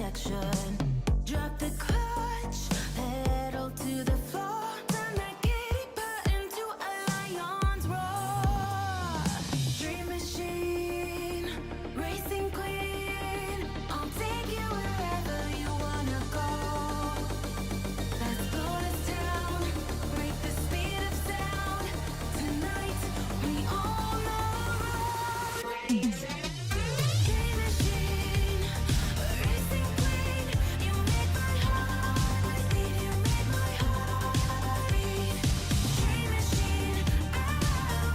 action. Drop the clutch, pedal to the floor. Turn that giddy button to a lion's roar. Dream machine, racing queen. I'll take you wherever you wanna go. Let's blow this town, break the speed of sound. Tonight, we own the road. Dream machine, racing queen. You make my heart beat. You make my heart beat. Dream machine,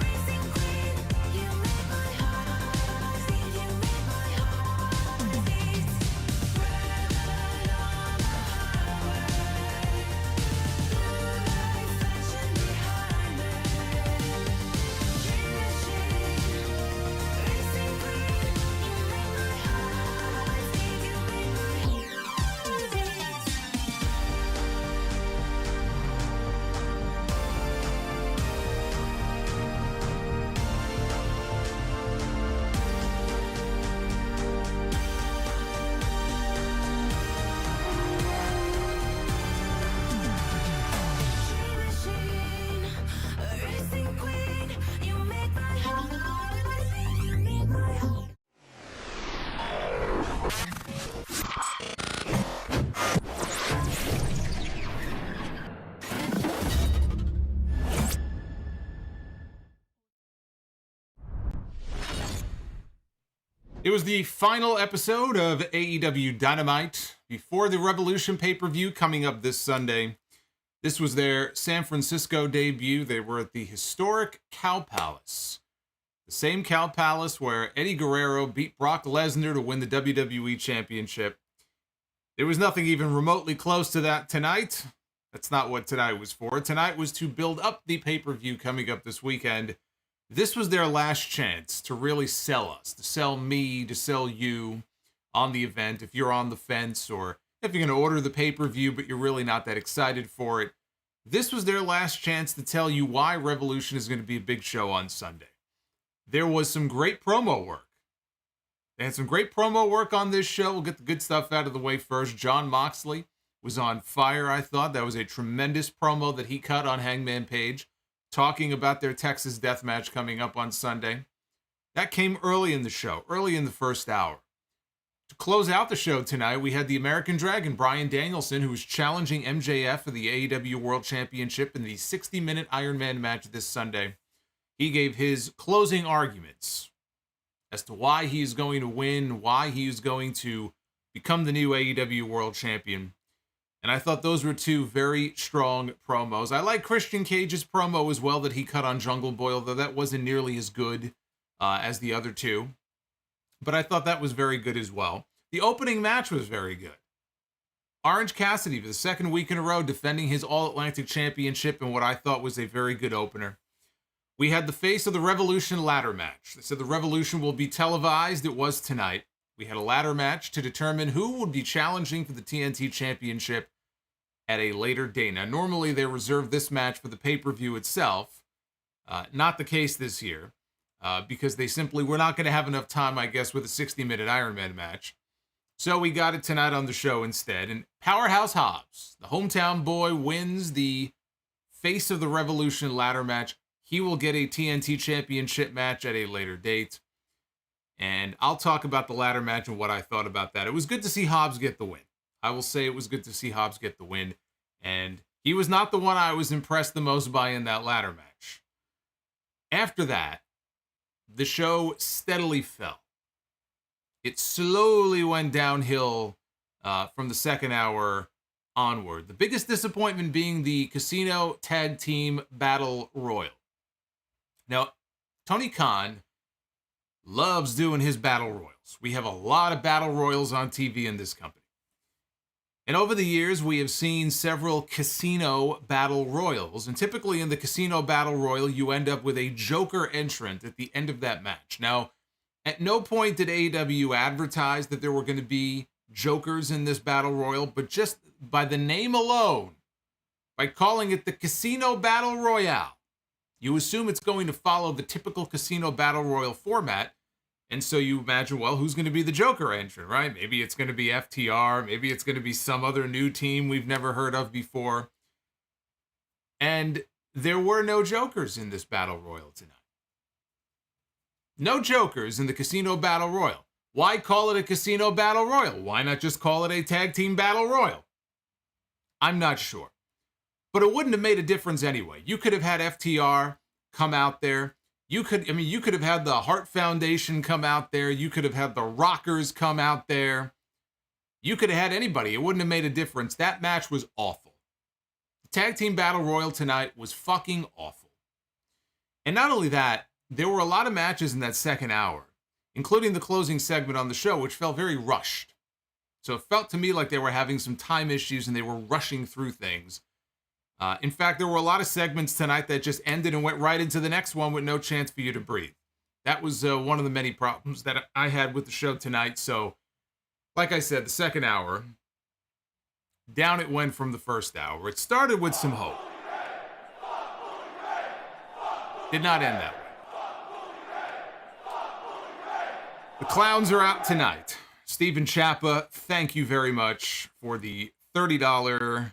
racing queen. You make my heart beat. You make my heart beat. Red on the highway, blue lights flashing behind me. Dream machine, racing queen. You make my heart beat. You make my heart beat. Dream machine, racing queen. You make my heart beat. You make my heart. It was the final episode of AEW Dynamite before the Revolution pay-per-view coming up this Sunday. This was their San Francisco debut. They were at the historic Cow Palace. The same Cow Palace where Eddie Guerrero beat Brock Lesnar to win the WWE Championship. There was nothing even remotely close to that tonight. That's not what tonight was for. Tonight was to build up the pay-per-view coming up this weekend. This was their last chance to really sell us, to sell me, to sell you on the event. If you're on the fence or if you're going to order the pay-per-view but you're really not that excited for it, this was their last chance to tell you why Revolution is going to be a big show on Sunday. There was some great promo work. They had some great promo work on this show. We'll get the good stuff out of the way first. Jon Moxley was on fire, I thought. That was a tremendous promo that he cut on Hangman Page, talking about their Texas death match coming up on Sunday. That came early in the show, early in the first hour. To close out the show tonight, we had the American Dragon, Bryan Danielson, who was challenging MJF for the AEW World Championship in the 60-minute Iron Man match this Sunday. He gave his closing arguments as to why he is going to win, why he is going to become the new AEW World Champion. And I thought those were two very strong promos. I like Christian Cage's promo as well that he cut on Jungle Boy, although that wasn't nearly as good as the other two. But I thought that was very good as well. The opening match was very good. Orange Cassidy, for the second week in a row, defending his All-Atlantic Championship in what I thought was a very good opener. We had the Face of the Revolution ladder match. They said the Revolution will be televised. It was tonight. We had a ladder match to determine who would be challenging for the TNT Championship at a later date. Now, normally they reserve this match for the pay-per-view itself. Not the case this year, because they simply were not going to have enough time, I guess, with a 60-minute Iron Man match. So we got it tonight on the show instead. And Powerhouse Hobbs, the hometown boy, wins the Face of the Revolution ladder match. He will get a TNT Championship match at a later date. And I'll talk about the ladder match and what I thought about that. It was good to see Hobbs get the win. I will say it was good to see Hobbs get the win. And he was not the one I was impressed the most by in that ladder match. After that, the show steadily fell. It slowly went downhill from the second hour onward. The biggest disappointment being the Casino Tag Team Battle Royal. Now, Tony Khan loves doing his battle royals. We have a lot of battle royals on TV in this company. And over the years, we have seen several casino battle royals. And typically in the casino battle royal, you end up with a Joker entrant at the end of that match. Now, at no point did AEW advertise that there were going to be Jokers in this battle royal, but just by the name alone, by calling it the Casino Battle Royale, you assume it's going to follow the typical Casino Battle Royal format, And so you imagine, well, who's going to be the Joker entrant, right? Maybe it's going to be FTR. Maybe it's going to be some other new team we've never heard of before. And there were no Jokers in this Battle Royal tonight. No Jokers in the Casino Battle Royal. Why call it a Casino Battle Royal? Why not just call it a Tag Team Battle Royal? I'm not sure. But it wouldn't have made a difference anyway. You could have had FTR come out there. You could have had the Hart Foundation come out there. You could have had the Rockers come out there. You could have had anybody. It wouldn't have made a difference. That match was awful. The Tag Team Battle Royal tonight was fucking awful. And not only that, there were a lot of matches in that second hour, including the closing segment on the show, which felt very rushed. So it felt to me like they were having some time issues and they were rushing through things. In fact, there were a lot of segments tonight that just ended and went right into the next one with no chance for you to breathe. That was one of the many problems that I had with the show tonight. So, like I said, the second hour, down it went from the first hour. It started with some hope. Did not end that way. The clowns are out tonight. Stephen Chappa, thank you very much for the $30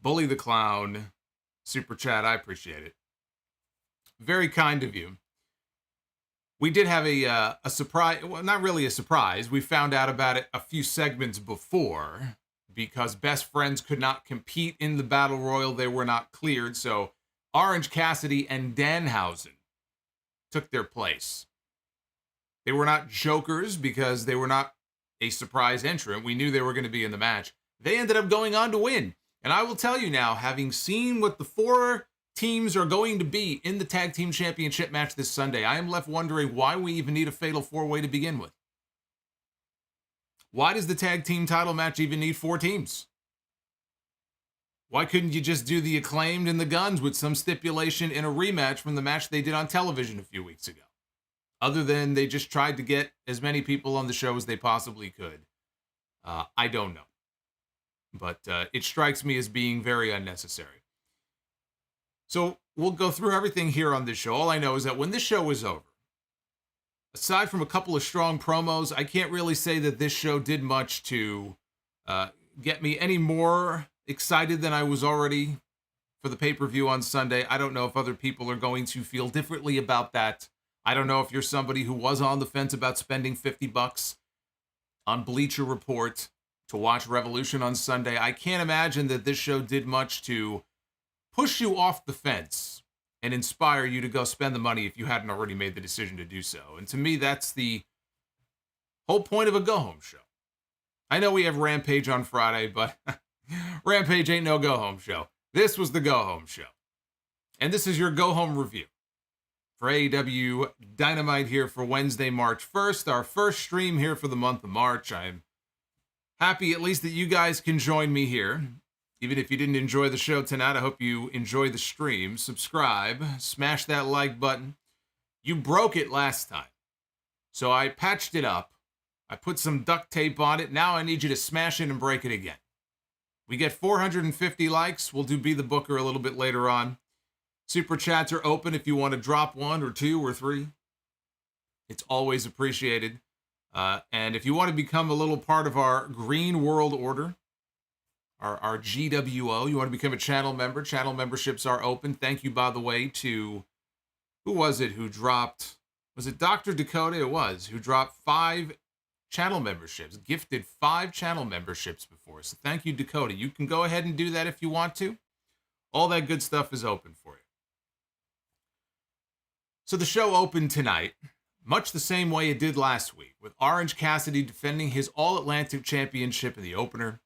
Bully the Clown super chat. I appreciate it. Very kind of you. We did have a surprise. Well, not really a surprise. We found out about it a few segments before because Best Friends could not compete in the Battle Royal. They were not cleared. So Orange Cassidy and Danhausen took their place. They were not Jokers because they were not a surprise entrant. We knew they were going to be in the match. They ended up going on to win. And I will tell you now, having seen what the four teams are going to be in the Tag Team Championship match this Sunday, I am left wondering why we even need a Fatal 4-Way to begin with. Why does the Tag Team title match even need 4 teams? Why couldn't you just do the Acclaimed and the Guns with some stipulation in a rematch from the match they did on television a few weeks ago? Other than they just tried to get as many people on the show as they possibly could. I don't know. But it strikes me as being very unnecessary. So we'll go through everything here on this show. All I know is that when this show is over, aside from a couple of strong promos, I can't really say that this show did much to get me any more excited than I was already for the pay-per-view on Sunday. I don't know if other people are going to feel differently about that. I don't know if you're somebody who was on the fence about spending $50 on Bleacher Report to watch Revolution on Sunday. I can't imagine that this show did much to push you off the fence and inspire you to go spend the money if you hadn't already made the decision to do so. And to me, that's the whole point of a go-home show. I know we have Rampage on Friday, but Rampage ain't no go-home show. This was the go-home show. And this is your go-home review for AEW Dynamite here for Wednesday, March 1st, our first stream here for the month of March. I'm happy at least that you guys can join me here. Even if you didn't enjoy the show tonight, I hope you enjoy the stream. Subscribe, smash that like button. You broke it last time, so I patched it up. I put some duct tape on it. Now I need you to smash it and break it again. We get 450 likes. We'll do Be the Booker a little bit later on. Super chats are open if you want to drop 1 or 2 or 3. It's always appreciated. And if you want to become a little part of our Green World Order, our GWO, you want to become a channel member, channel memberships are open. Thank you, by the way, to, who was it who dropped, was it Dr. Dakota? It was, who dropped 5 channel memberships, gifted 5 channel memberships before. So thank you, Dakota. You can go ahead and do that if you want to. All that good stuff is open for you. So the show opened tonight much the same way it did last week, with Orange Cassidy defending his All-Atlantic Championship in the opener.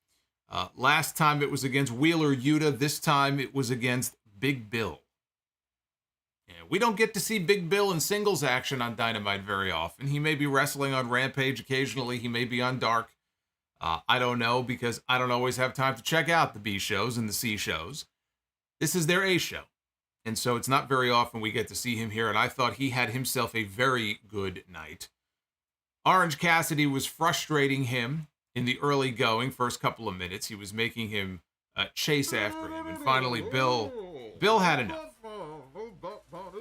Last time it was against Wheeler Yuta. This time it was against Big Bill. And we don't get to see Big Bill in singles action on Dynamite very often. He may be wrestling on Rampage occasionally. He may be on Dark. I don't know, because I don't always have time to check out the B shows and the C shows. This is their A show. And so it's not very often we get to see him here, and I thought he had himself a very good night. Orange Cassidy was frustrating him in the early going, first couple of minutes. He was making him chase after him, and finally Bill had enough.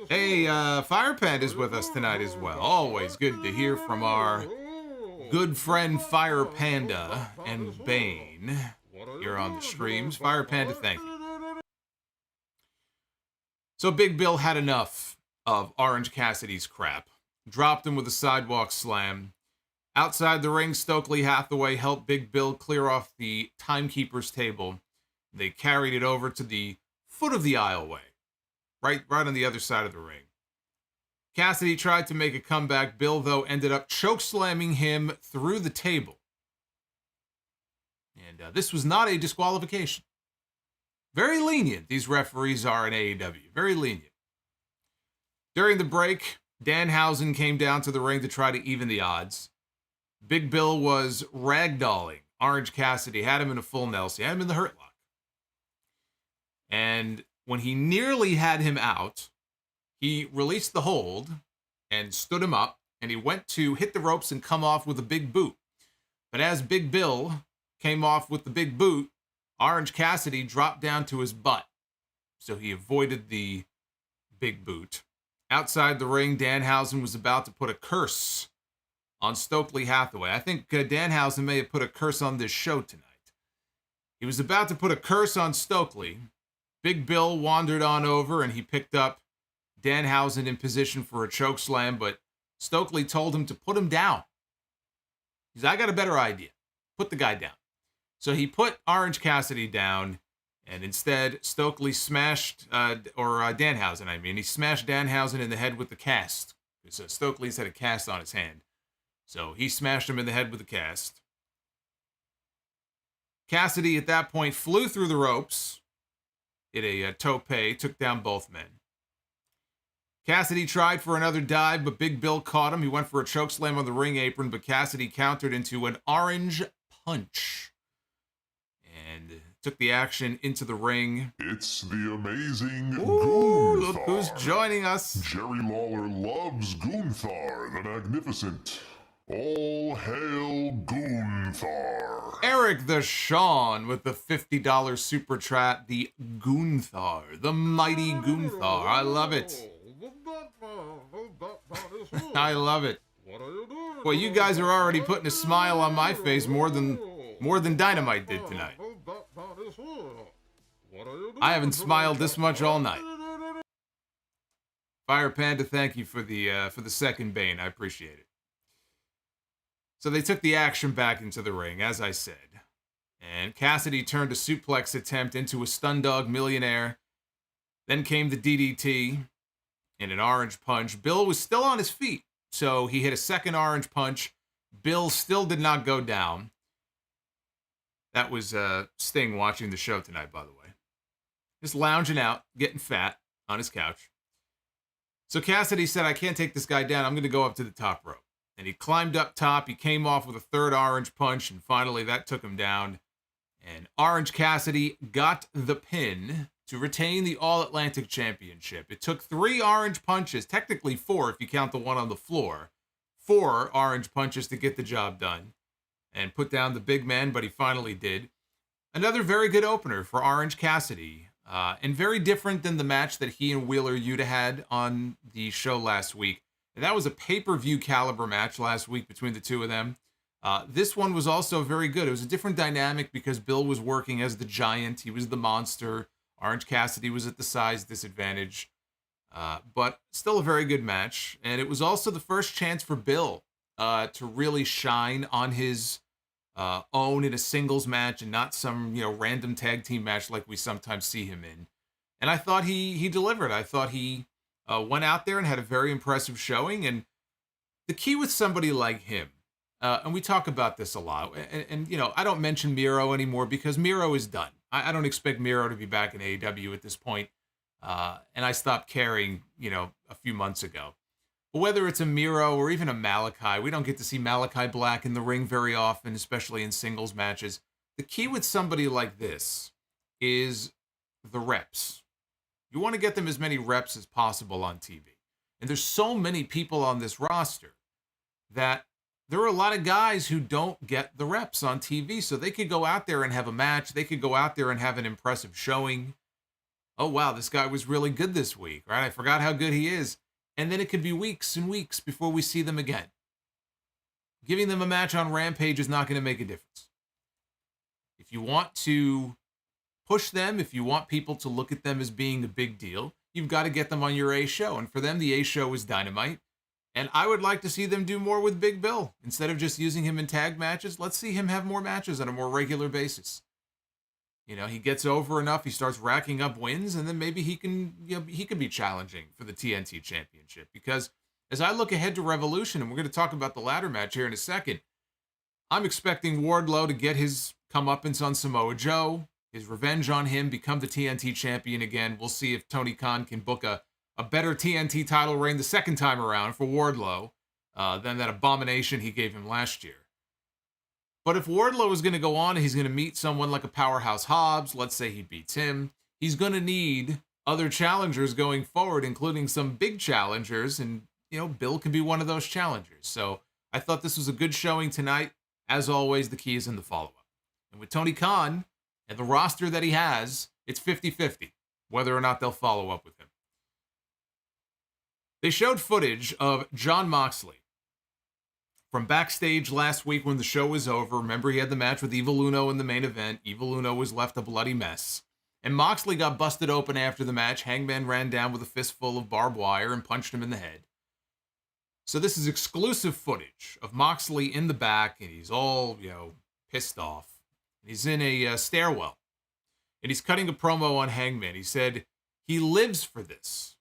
Hey, Fire Panda is with us tonight as well. Always good to hear from our good friend Fire Panda and Bane here on the streams. Fire Panda, thank you. So Big Bill had enough of Orange Cassidy's crap. Dropped him with a sidewalk slam. Outside the ring, Stokely Hathaway helped Big Bill clear off the timekeeper's table. They carried it over to the foot of the aisleway, right on the other side of the ring. Cassidy tried to make a comeback. Bill, though, ended up chokeslamming him through the table. And this was not a disqualification. Very lenient, these referees are in AEW. Very lenient. During the break, Danhausen came down to the ring to try to even the odds. Big Bill was ragdolling Orange Cassidy, had him in a full Nelson, had him in the hurt lock. And when he nearly had him out, he released the hold and stood him up, and he went to hit the ropes and come off with a big boot. But as Big Bill came off with the big boot, Orange Cassidy dropped down to his butt. So he avoided the big boot. Outside the ring, Danhausen was about to put a curse on Stokely Hathaway. I think Danhausen may have put a curse on this show tonight. He was about to put a curse on Stokely. Big Bill wandered on over, and he picked up Danhausen in position for a chokeslam, but Stokely told him to put him down. He said, I got a better idea. Put the guy down. So he put Orange Cassidy down, and instead Stokely smashed, Danhausen, he smashed Danhausen in the head with the cast. Because Stokely's had a cast on his hand. So he smashed him in the head with the cast. Cassidy at that point flew through the ropes, hit a tope, took down both men. Cassidy tried for another dive, but Big Bill caught him. He went for a chokeslam on the ring apron, but Cassidy countered into an orange punch and took the action into the ring. It's the amazing Ooh, Gunther. look who's joining us. Jerry Lawler loves Gunther the Magnificent. All hail Gunther. Eric the Shawn with the $50 super chat. The Gunther, the mighty Gunther. I love it. I love it. Well, you guys are already putting a smile on my face more than Dynamite did tonight. I haven't smiled this much all night. Fire Panda, thank you for the second Bane. I appreciate it. So they took the action back into the ring, as I said. And Cassidy turned a suplex attempt into a stun dog millionaire. Then came the DDT and an orange punch. Bill was still on his feet, so he hit a second orange punch. Bill still did not go down. That was Sting watching the show tonight, by the way. Just lounging out, getting fat on his couch. So Cassidy said, I can't take this guy down. I'm going to go up to the top rope. And he climbed up top. He came off with a third orange punch, and finally that took him down. And Orange Cassidy got the pin to retain the All-Atlantic Championship. It took 3 orange punches, technically 4 if you count the one on the floor. 4 orange punches to get the job done and put down the big man, but he finally did. Another very good opener for Orange Cassidy, and very different than the match that he and Wheeler Yuta had on the show last week. And that was a pay-per-view caliber match last week between the two of them. This one was also very good. It was a different dynamic because Bill was working as the giant. He was the monster. Orange Cassidy was at the size disadvantage. But still a very good match. And it was also the first chance for Bill to really shine on his own in a singles match and not some random tag team match like we sometimes see him in. And I thought he delivered. I thought he went out there and had a very impressive showing. And the key with somebody like him, and we talk about this a lot, and I don't mention Miro anymore because Miro is done. I don't expect Miro to be back in AEW at this point. And I stopped caring, a few months ago. But whether it's a Miro or even a Malachi, we don't get to see Malachi Black in the ring very often, especially in singles matches. The key with somebody like this is the reps. You want to get them as many reps as possible on TV. And there's so many people on this roster that there are a lot of guys who don't get the reps on TV. So they could go out there and have a match. They could go out there and have an impressive showing. oh, wow, this guy was really good this week, right? I forgot how good he is. And then it could be weeks and weeks before we see them again. Giving them a match on Rampage is not going to make a difference. If you want to push them, if you want people to look at them as being a big deal, you've got to get them on your A show. And for them, the A show is Dynamite. And I would like to see them do more with Big Bill. Instead of just using him in tag matches, let's see him have more matches on a more regular basis. You know, he gets over enough, he starts racking up wins, and then maybe he can be challenging for the TNT Championship. Because as I look ahead to Revolution, and we're going to talk about the ladder match here in a second, I'm expecting Wardlow to get his comeuppance on Samoa Joe, his revenge on him, become the TNT champion again. We'll see if Tony Khan can book a better TNT title reign the second time around for Wardlow than that abomination he gave him last year. But if Wardlow is going to go on and he's going to meet someone like a powerhouse Hobbs, let's say he beats him, he's going to need other challengers going forward, including some big challengers, and, you know, Bill can be one of those challengers. So I thought this was a good showing tonight. As always, the key is in the follow-up. And with Tony Khan and the roster that he has, it's 50-50 whether or not they'll follow up with him. They showed footage of Jon Moxley from backstage last week when the show was over. Remember, he had the match with Evil Uno in the main event. Evil Uno was left a bloody mess. And Moxley got busted open after the match. Hangman ran down with a fistful of barbed wire and punched him in the head. So this is exclusive footage of Moxley in the back, and he's all, pissed off. He's in a stairwell, and he's cutting a promo on Hangman. He said he lives for this.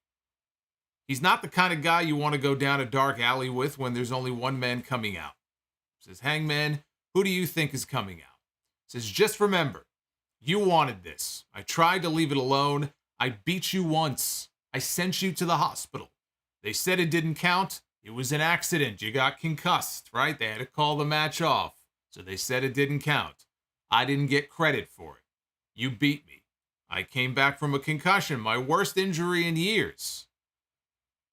He's not the kind of guy you want to go down a dark alley with when there's only one man coming out. Says, Hangman, who do you think is coming out? Says, just remember, you wanted this. I tried to leave it alone. I beat you once. I sent you to the hospital. They said it didn't count. It was an accident. You got concussed, right? They had to call the match off. So they said it didn't count. I didn't get credit for it. You beat me. I came back from a concussion, my worst injury in years.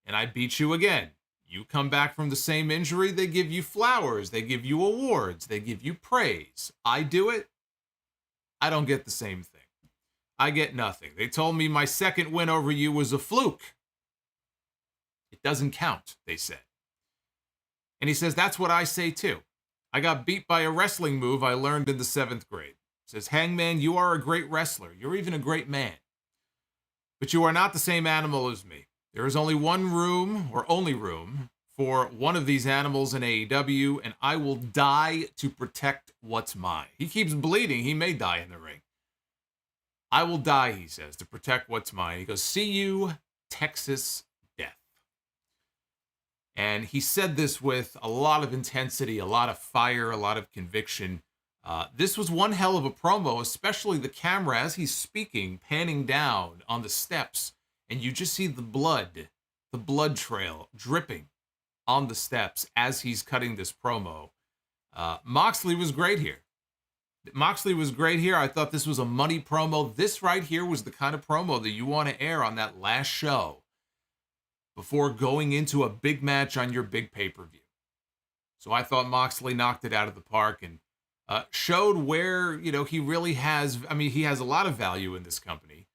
And I beat you again. You come back from the same injury, they give you flowers, they give you awards, they give you praise. I do it, I don't get the same thing. I get nothing. They told me my second win over you was a fluke. It doesn't count, they said. And he says, that's what I say too. I got beat by a wrestling move I learned in the 7th grade. Says, Hangman, you are a great wrestler. You're even a great man. But you are not the same animal as me. There is only one room, or only room, for one of these animals in AEW, and I will die to protect what's mine. He keeps bleeding. He may die in the ring. I will die, he says, to protect what's mine. He goes, see you, Texas Death. And he said this with a lot of intensity, a lot of fire, a lot of conviction. This was one hell of a promo, especially the camera as he's speaking, panning down on the steps. And you just see the blood trail dripping on the steps as he's cutting this promo. Moxley was great here. I thought this was a money promo. This right here was the kind of promo that you want to air on that last show before going into a big match on your big pay-per-view. So I thought Moxley knocked it out of the park and showed where, he really has, he has a lot of value in this company.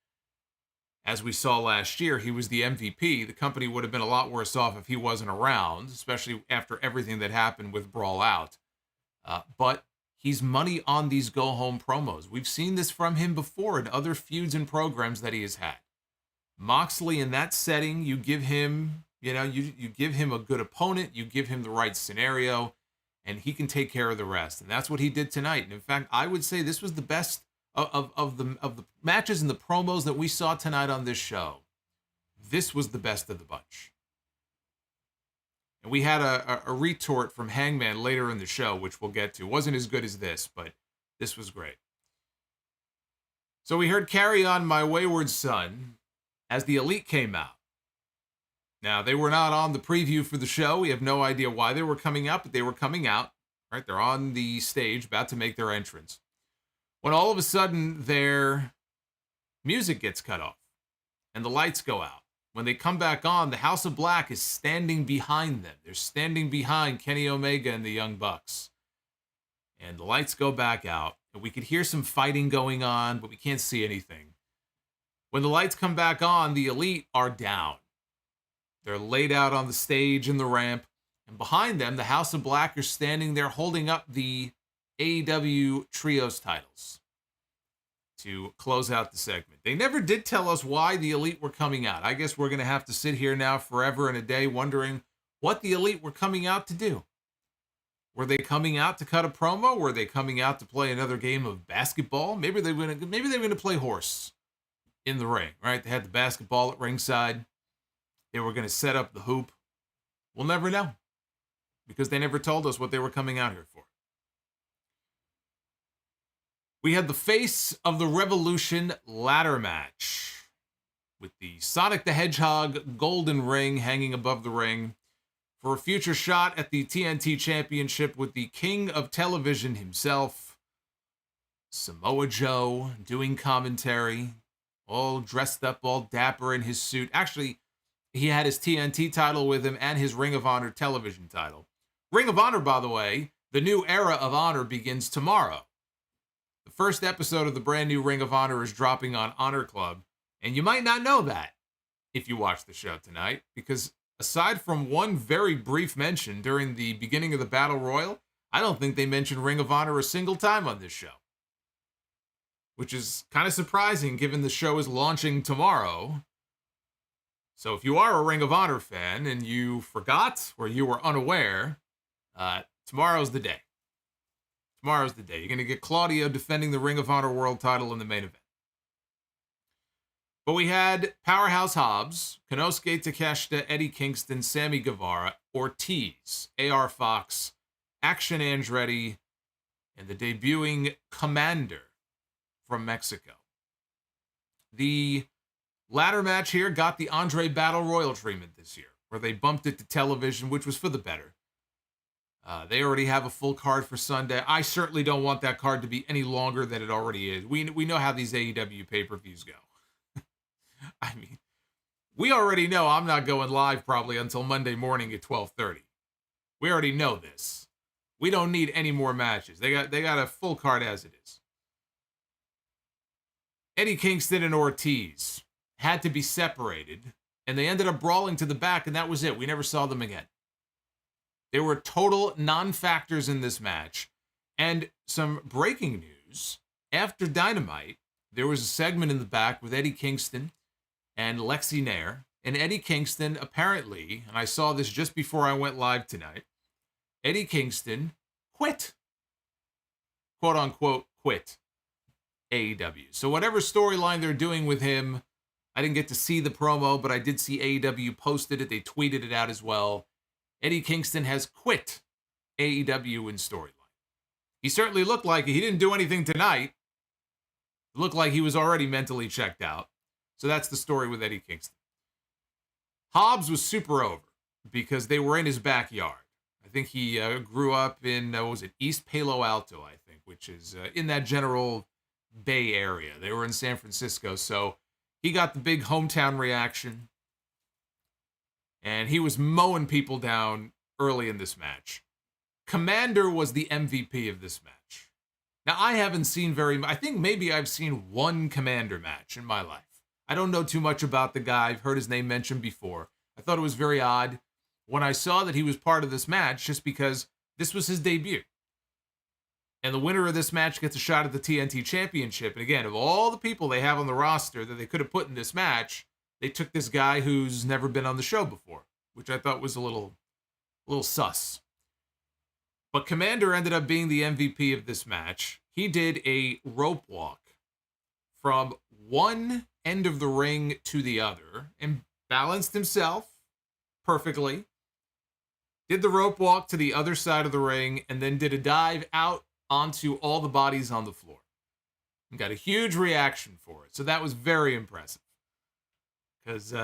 As we saw last year, he was the MVP. The company would have been a lot worse off if he wasn't around, especially after everything that happened with Brawl Out. But he's money on these go-home promos. We've seen this from him before in other feuds and programs that he has had. Moxley, in that setting, you give him, you give him a good opponent, you give him the right scenario, and he can take care of the rest. And that's what he did tonight. And in fact, I would say this was the best of the matches and the promos that we saw tonight on this show. This was the best of the bunch. And we had a retort from Hangman later in the show, which we'll get to. It wasn't as good as this, but this was great. So we heard Carry On My Wayward Son as the Elite came out. Now, they were not on the preview for the show. We have no idea why they were coming out, but they were coming out. Right? They're on the stage, about to make their entrance, when all of a sudden their music gets cut off and the lights go out. When they come back on, the House of Black is standing behind them. They're standing behind Kenny Omega and the Young Bucks. And the lights go back out, and we could hear some fighting going on, but we can't see anything. When the lights come back on, the Elite are down. They're laid out on the stage in the ramp, and behind them, the House of Black are standing there holding up the AEW Trios titles to close out the segment. They never did tell us why the Elite were coming out. I guess we're going to have to sit here now forever and a day wondering what the Elite were coming out to do. Were they coming out to cut a promo? Were they coming out to play another game of basketball? Maybe they were going to play horse in the ring, right? They had the basketball at ringside. They were going to set up the hoop. We'll never know because they never told us what they were coming out here for. We had the Face of the Revolution ladder match with the Sonic the Hedgehog golden ring hanging above the ring for a future shot at the TNT Championship with the King of Television himself, Samoa Joe, doing commentary, all dressed up, all dapper in his suit. Actually, he had his TNT title with him and his Ring of Honor television title. Ring of Honor, by the way, the new era of Honor begins tomorrow. The first episode of the brand new Ring of Honor is dropping on Honor Club, and you might not know that if you watch the show tonight, because aside from one very brief mention during the beginning of the Battle Royal, I don't think they mentioned Ring of Honor a single time on this show, which is kind of surprising given the show is launching tomorrow. So if you are a Ring of Honor fan and you forgot or you were unaware, tomorrow's the day. Tomorrow's the day. You're going to get Claudio defending the Ring of Honor World title in the main event. But we had Powerhouse Hobbs, Konosuke Takeshita, Eddie Kingston, Sammy Guevara, Ortiz, AR Fox, Action Andretti, and the debuting Komander from Mexico. The ladder match here got the Andre Battle Royal treatment this year, where they bumped it to television, which was for the better. They already have a full card for Sunday. I certainly don't want that card to be any longer than it already is. We know how these AEW pay-per-views go. I mean, we already know I'm not going live probably until Monday morning at 12:30. We already know this. We don't need any more matches. They got a full card as it is. Eddie Kingston and Ortiz had to be separated, and they ended up brawling to the back, and that was it. We never saw them again. They were total non-factors in this match. And some breaking news, after Dynamite, there was a segment in the back with Eddie Kingston and Lexi Nair. And Eddie Kingston apparently, and I saw this just before I went live tonight, Eddie Kingston quit. Quote unquote, quit AEW. So whatever storyline they're doing with him, I didn't get to see the promo, but I did see AEW posted it. They tweeted it out as well. Eddie Kingston has quit AEW in storyline. He certainly looked like he didn't do anything tonight. It looked like he was already mentally checked out. So that's the story with Eddie Kingston. Hobbs was super over because they were in his backyard. I think he grew up in, East Palo Alto, I think, which is in that general Bay Area. They were in San Francisco, so he got the big hometown reaction. And he was mowing people down early in this match. Komander was the MVP of this match. Now, I haven't seen I think maybe I've seen one Komander match in my life. I don't know too much about the guy. I've heard his name mentioned before. I thought it was very odd when I saw that he was part of this match just because this was his debut. And the winner of this match gets a shot at the TNT Championship. And again, of all the people they have on the roster that they could have put in this match, they took this guy who's never been on the show before, which I thought was a little sus. But Komander ended up being the MVP of this match. He did a rope walk from one end of the ring to the other and balanced himself perfectly. Did the rope walk to the other side of the ring and then did a dive out onto all the bodies on the floor. And got a huge reaction for it. So that was very impressive. Because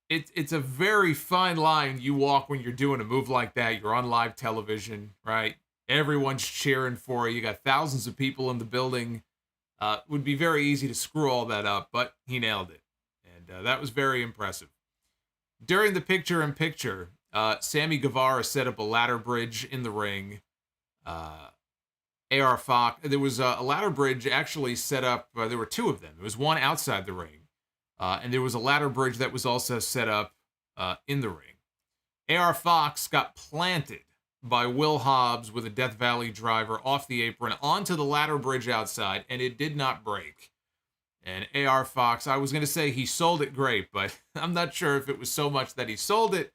it's a very fine line you walk when you're doing a move like that. You're on live television, right? Everyone's cheering for you. You got thousands of people in the building. Would be very easy to screw all that up, but he nailed it. And that was very impressive. During the picture-in-picture, Sammy Guevara set up a ladder bridge in the ring. AR Fox, there was a ladder bridge actually set up. There were two of them. There was one outside the ring. And there was a ladder bridge that was also set up in the ring. AR Fox got planted by Will Hobbs with a Death Valley driver off the apron onto the ladder bridge outside, and it did not break. And AR Fox, I was going to say he sold it great, but I'm not sure if it was so much that he sold it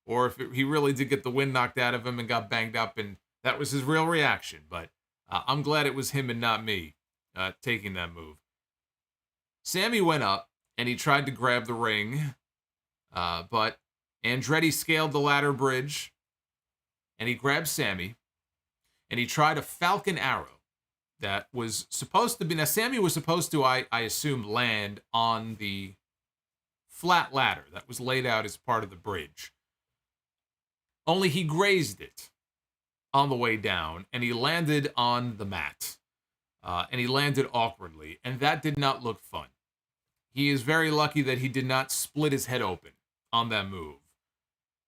or if he really did get the wind knocked out of him and got banged up, and that was his real reaction. But I'm glad it was him and not me taking that move. Sammy went up, and he tried to grab the ring, but Andretti scaled the ladder bridge, and he grabbed Sammy, and he tried a Falcon Arrow that was supposed to be... Now, Sammy was supposed to, I assume, land on the flat ladder that was laid out as part of the bridge. Only he grazed it on the way down, and he landed on the mat. And he landed awkwardly, and that did not look fun. He is very lucky that he did not split his head open on that move.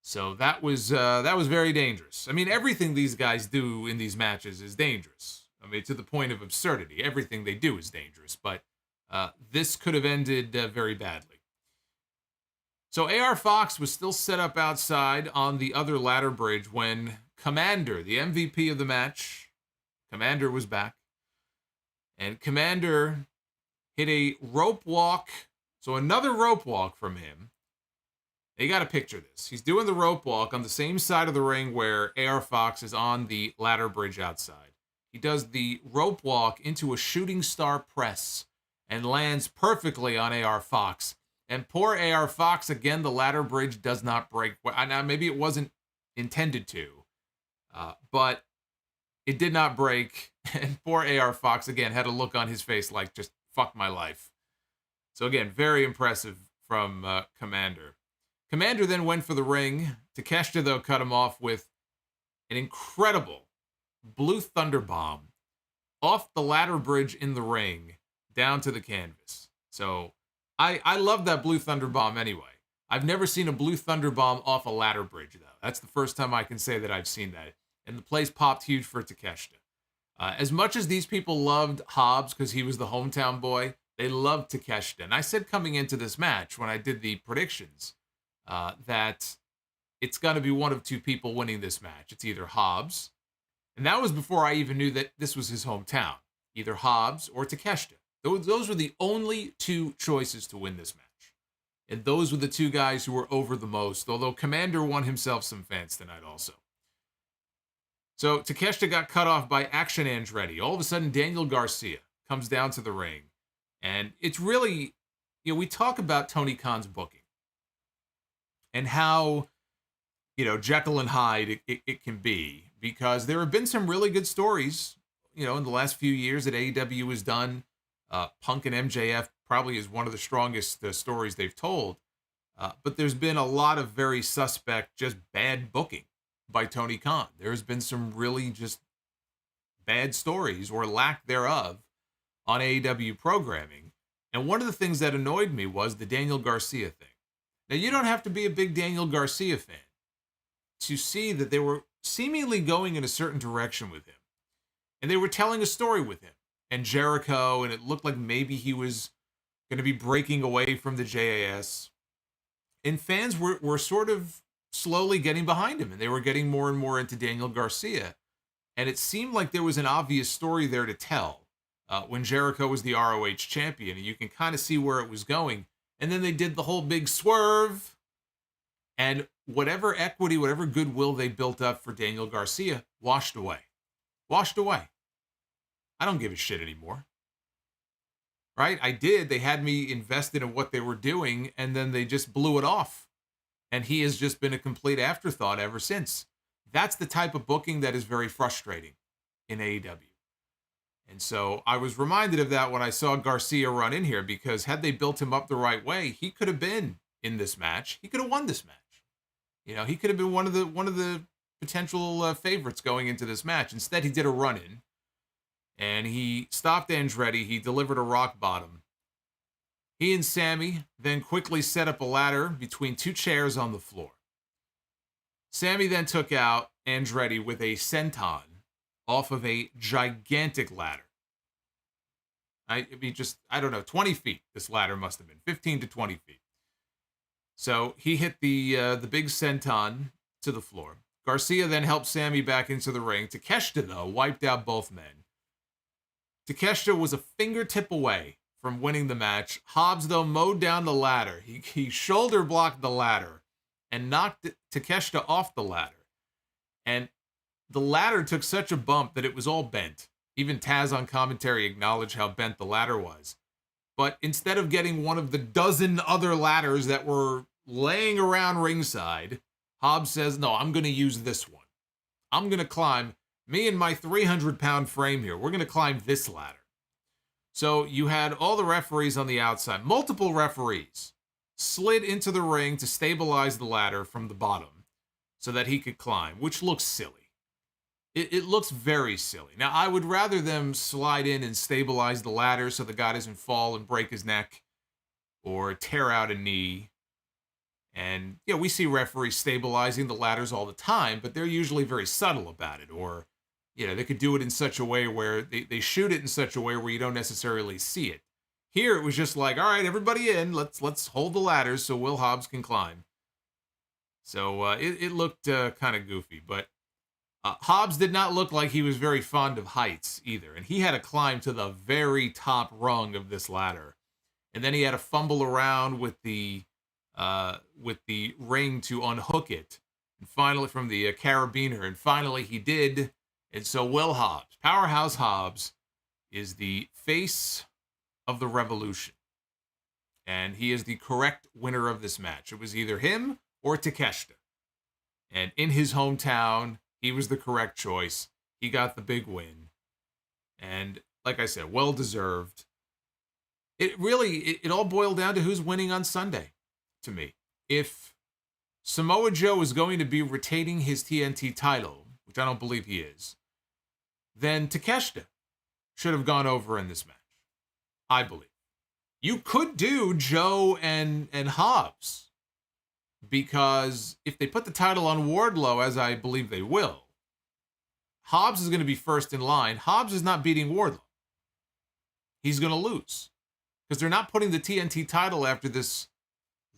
So that was very dangerous. I mean, everything these guys do in these matches is dangerous. I mean, to the point of absurdity. Everything they do is dangerous, but this could have ended very badly. So AR Fox was still set up outside on the other ladder bridge when Komander, the MVP of the match, Komander was back. And Komander hit a rope walk. So another rope walk from him. You got to picture this. He's doing the rope walk on the same side of the ring where AR Fox is on the ladder bridge outside. He does the rope walk into a shooting star press and lands perfectly on AR Fox. And poor AR Fox, again, the ladder bridge does not break. Now, maybe it wasn't intended to, but it did not break. And poor AR Fox, again, had a look on his face like, just fuck my life. So again, very impressive from Komander. Komander then went for the ring. Takeshita, though, cut him off with an incredible Blue Thunder Bomb off the ladder bridge in the ring down to the canvas. So I love that Blue Thunder Bomb anyway. I've never seen a Blue Thunder Bomb off a ladder bridge, though. That's the first time I can say that I've seen that. And the place popped huge for Takeshita. As much as these people loved Hobbs because he was the hometown boy, they loved Takeshita. And I said coming into this match when I did the predictions that it's going to be one of two people winning this match. It's either Hobbs, and that was before I even knew that this was his hometown, either Hobbs or Takeshita. Those were the only two choices to win this match. And those were the two guys who were over the most, although Komander won himself some fans tonight also. So Takeshita got cut off by Action Andretti. All of a sudden, Daniel Garcia comes down to the ring. And it's really, we talk about Tony Khan's booking and how, Jekyll and Hyde it can be, because there have been some really good stories, in the last few years that AEW has done. Punk and MJF probably is one of the strongest stories they've told. But there's been a lot of very suspect, just bad booking by Tony Khan. There's been some really just bad stories or lack thereof on AEW programming. And one of the things that annoyed me was the Daniel Garcia thing. Now, you don't have to be a big Daniel Garcia fan to see that they were seemingly going in a certain direction with him. And they were telling a story with him and Jericho, and it looked like maybe he was going to be breaking away from the JAS. And fans were sort of slowly getting behind him, and they were getting more and more into Daniel Garcia. And it seemed like there was an obvious story there to tell when Jericho was the ROH champion, and you can kind of see where it was going. And then they did the whole big swerve, and whatever equity, whatever goodwill they built up for Daniel Garcia washed away. Washed away. I don't give a shit anymore. Right? I did. They had me invested in what they were doing, and then they just blew it off. And he has just been a complete afterthought ever since. That's the type of booking that is very frustrating in AEW. And so I was reminded of that when I saw Garcia run in here, because had they built him up the right way, he could have been in this match. He could have won this match. He could have been one of the potential favorites going into this match. Instead, he did a run-in, and he stopped Andretti. He delivered a rock bottom. He and Sammy then quickly set up a ladder between two chairs on the floor. Sammy then took out Andretti with a senton off of a gigantic ladder. I mean, just, I don't know, 20 feet. This ladder must have been 15 to 20 feet. So he hit the big senton to the floor. Garcia then helped Sammy back into the ring. Takeshita, though, wiped out both men. Takeshita was a fingertip away from winning the match. Hobbs, though, mowed down the ladder. He shoulder blocked the ladder and knocked Takeshita off the ladder. And the ladder took such a bump that it was all bent. Even Taz on commentary acknowledged how bent the ladder was. But instead of getting one of the dozen other ladders that were laying around ringside, Hobbs says, no, I'm going to use this one. I'm going to climb, me and my 300-pound frame here, we're going to climb this ladder. So you had all the referees on the outside, multiple referees, slid into the ring to stabilize the ladder from the bottom so that he could climb, which looks silly. It looks very silly. Now, I would rather them slide in and stabilize the ladder so the guy doesn't fall and break his neck or tear out a knee. And, you know, we see referees stabilizing the ladders all the time, but they're usually very subtle about it. Or, you know, they could do it in such a way where they shoot it in such a way where you don't necessarily see it. Here, it was just like, all right, everybody in. Let's hold the ladders so Will Hobbs can climb. So it looked kind of goofy, but Hobbs did not look like he was very fond of heights either, and he had to climb to the very top rung of this ladder, and then he had to fumble around with the ring to unhook it, and finally from the carabiner, and finally he did, and so Will Hobbs, Powerhouse Hobbs, is the face of the Revolution, and he is the correct winner of this match. It was either him or Takeshita, and in his hometown, he was the correct choice. He got the big win. And like I said, well-deserved. It all boiled down to who's winning on Sunday, to me. If Samoa Joe is going to be retaining his TNT title, which I don't believe he is, then Takeshita should have gone over in this match, I believe. You could do Joe and Hobbs, because if they put the title on Wardlow, as I believe they will, Hobbs is going to be first in line. Hobbs is not beating Wardlow. He's going to lose because they're not putting the TNT title after this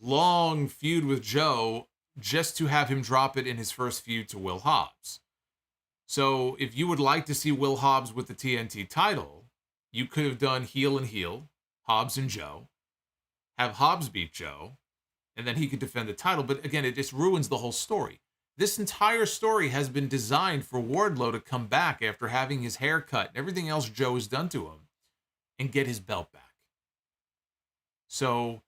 long feud with Joe just to have him drop it in his first feud to Will Hobbs. So if you would like to see Will Hobbs with the TNT title, you could have done heel and heel, Hobbs and Joe, have Hobbs beat Joe, and then he could defend the title. But again, it just ruins the whole story. This entire story has been designed for Wardlow to come back after having his hair cut and everything else Joe has done to him and get his belt back. So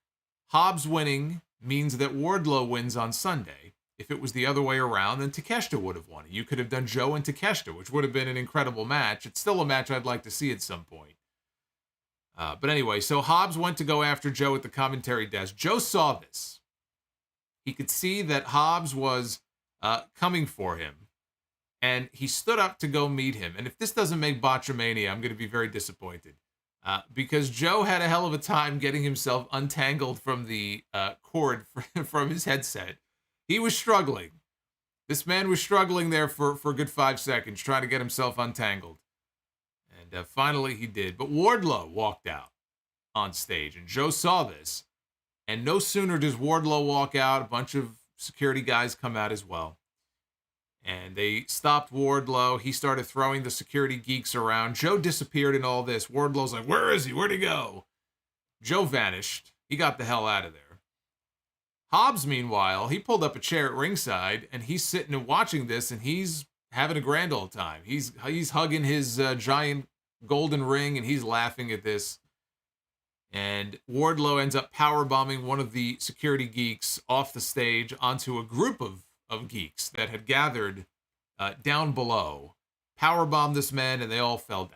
Hobbs winning means that Wardlow wins on Sunday. If it was the other way around, then Takeshita would have won it. You could have done Joe and Takeshita, which would have been an incredible match. It's still a match I'd like to see at some point. But anyway, so Hobbs went to go after Joe at the commentary desk. Joe saw this. He could see that Hobbs was coming for him, and he stood up to go meet him. And if this doesn't make Botchamania, I'm going to be very disappointed, because Joe had a hell of a time getting himself untangled from the cord from his headset. He was struggling. This man was struggling there for a good 5 seconds, trying to get himself untangled. And finally he did. But Wardlow walked out on stage, and Joe saw this. And no sooner does Wardlow walk out, a bunch of security guys come out as well. And they stopped Wardlow. He started throwing the security geeks around. Joe disappeared in all this. Wardlow's like, where is he? Where'd he go? Joe vanished. He got the hell out of there. Hobbs, meanwhile, he pulled up a chair at ringside, and he's sitting and watching this, and he's having a grand old time. He's hugging his giant golden ring, and he's laughing at this. And Wardlow ends up powerbombing one of the security geeks off the stage onto a group of geeks that had gathered down below. Powerbombed this man, and they all fell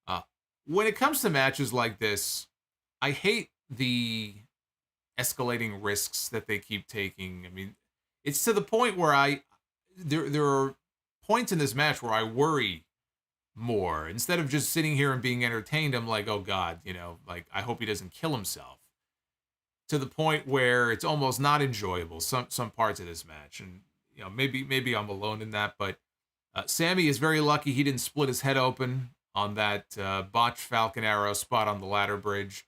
down. When it comes to matches like this, I hate the escalating risks that they keep taking. I mean, it's to the point where there are points in this match where I worry more. Instead of just sitting here and being entertained, I'm like, oh God, like, I hope he doesn't kill himself. To the point where it's almost not enjoyable, some parts of this match. And, maybe I'm alone in that, but Sammy is very lucky he didn't split his head open on that botched Falcon Arrow spot on the ladder bridge.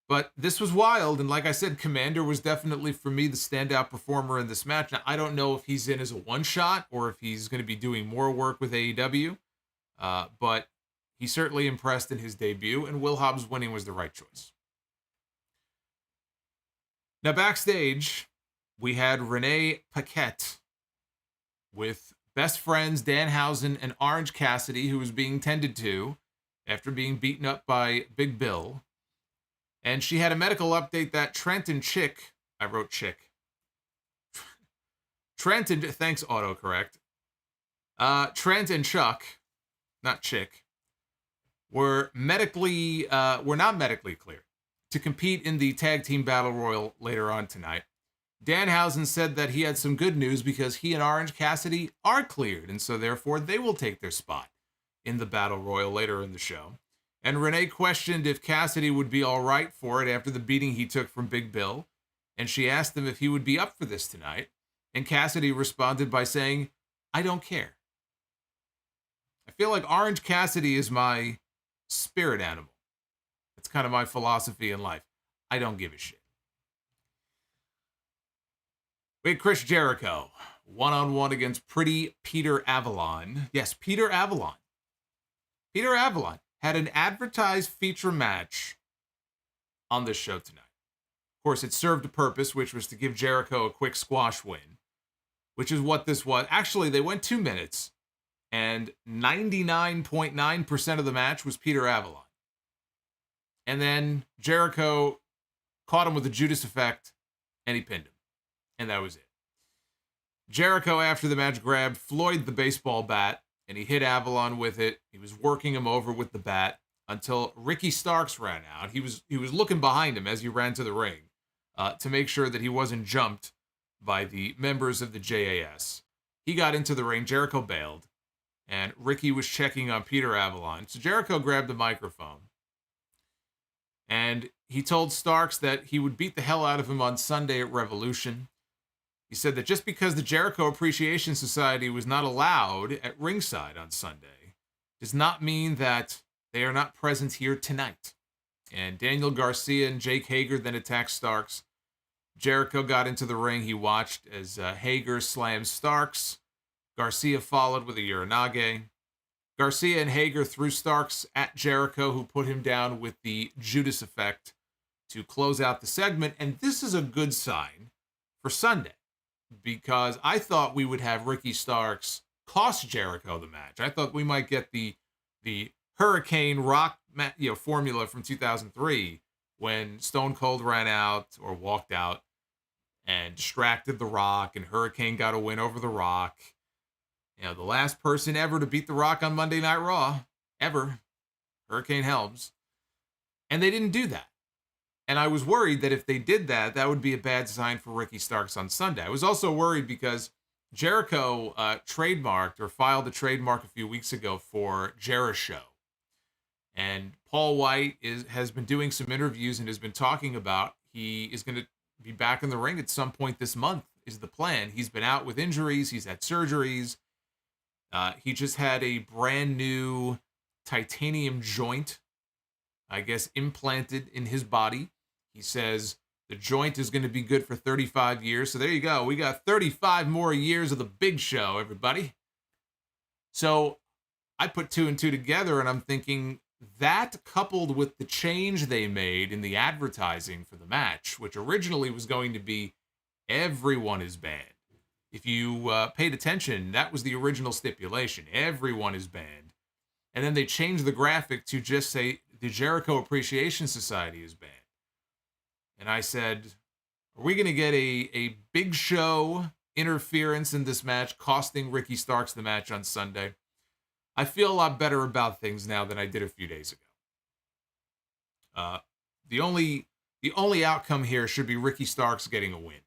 But this was wild, and like I said, Komander was definitely, for me, the standout performer in this match. Now, I don't know if he's in as a one-shot or if he's going to be doing more work with AEW, but he certainly impressed in his debut, and Will Hobbs winning was the right choice. Now, backstage, we had Renee Paquette with best friends Danhausen and Orange Cassidy, who was being tended to after being beaten up by Big Bill. And she had a medical update that Trent and Chick, I wrote Chick. Trent and, thanks autocorrect. Trent and Chuck, not Chick, were not medically cleared to compete in the Tag Team Battle Royal later on tonight. Danhausen said that he had some good news because he and Orange Cassidy are cleared, and so therefore they will take their spot in the Battle Royal later in the show. And Renee questioned if Cassidy would be all right for it after the beating he took from Big Bill, and she asked him if he would be up for this tonight, and Cassidy responded by saying, "I don't care." I feel like Orange Cassidy is my spirit animal. That's kind of my philosophy in life. I don't give a shit. We had Chris Jericho, one-on-one against Pretty Peter Avalon. Yes, Peter Avalon. Peter Avalon had an advertised feature match on this show tonight. Of course, it served a purpose, which was to give Jericho a quick squash win, which is what this was. Actually, they went 2 minutes, and 99.9% of the match was Peter Avalon. And then Jericho caught him with the Judas effect, and he pinned him. And that was it. Jericho, after the match, grabbed Floyd the baseball bat, and he hit Avalon with it. He was working him over with the bat until Ricky Starks ran out. He was looking behind him as he ran to the ring to make sure that he wasn't jumped by the members of the JAS. He got into the ring. Jericho bailed, and Ricky was checking on Peter Avalon. So Jericho grabbed the microphone, and he told Starks that he would beat the hell out of him on Sunday at Revolution. He said that just because the Jericho Appreciation Society was not allowed at ringside on Sunday does not mean that they are not present here tonight. And Daniel Garcia and Jake Hager then attacked Starks. Jericho got into the ring. He watched as Hager slammed Starks. Garcia followed with a Uranage. Garcia and Hager threw Starks at Jericho, who put him down with the Judas effect to close out the segment. And this is a good sign for Sunday, because I thought we would have Ricky Starks cost Jericho the match. I thought we might get the Hurricane Rock formula from 2003 when Stone Cold ran out or walked out and distracted The Rock, and Hurricane got a win over The Rock. The last person ever to beat The Rock on Monday Night Raw, ever, Hurricane Helms. And they didn't do that. And I was worried that if they did that, that would be a bad sign for Ricky Starks on Sunday. I was also worried because Jericho trademarked or filed a trademark a few weeks ago for Jericho. And Paul White has been doing some interviews and has been talking about he is going to be back in the ring at some point this month is the plan. He's been out with injuries. He's had surgeries. He just had a brand new titanium joint, I guess, implanted in his body. He says the joint is going to be good for 35 years. So there you go. We got 35 more years of the big show, everybody. So I put 2 and 2 together, and I'm thinking that, coupled with the change they made in the advertising for the match, which originally was going to be everyone is banned. If you paid attention, that was the original stipulation. Everyone is banned. And then they changed the graphic to just say the Jericho Appreciation Society is banned. And I said, are we going to get a big show interference in this match, costing Ricky Starks the match on Sunday? I feel a lot better about things now than I did a few days ago. The only outcome here should be Ricky Starks getting a win.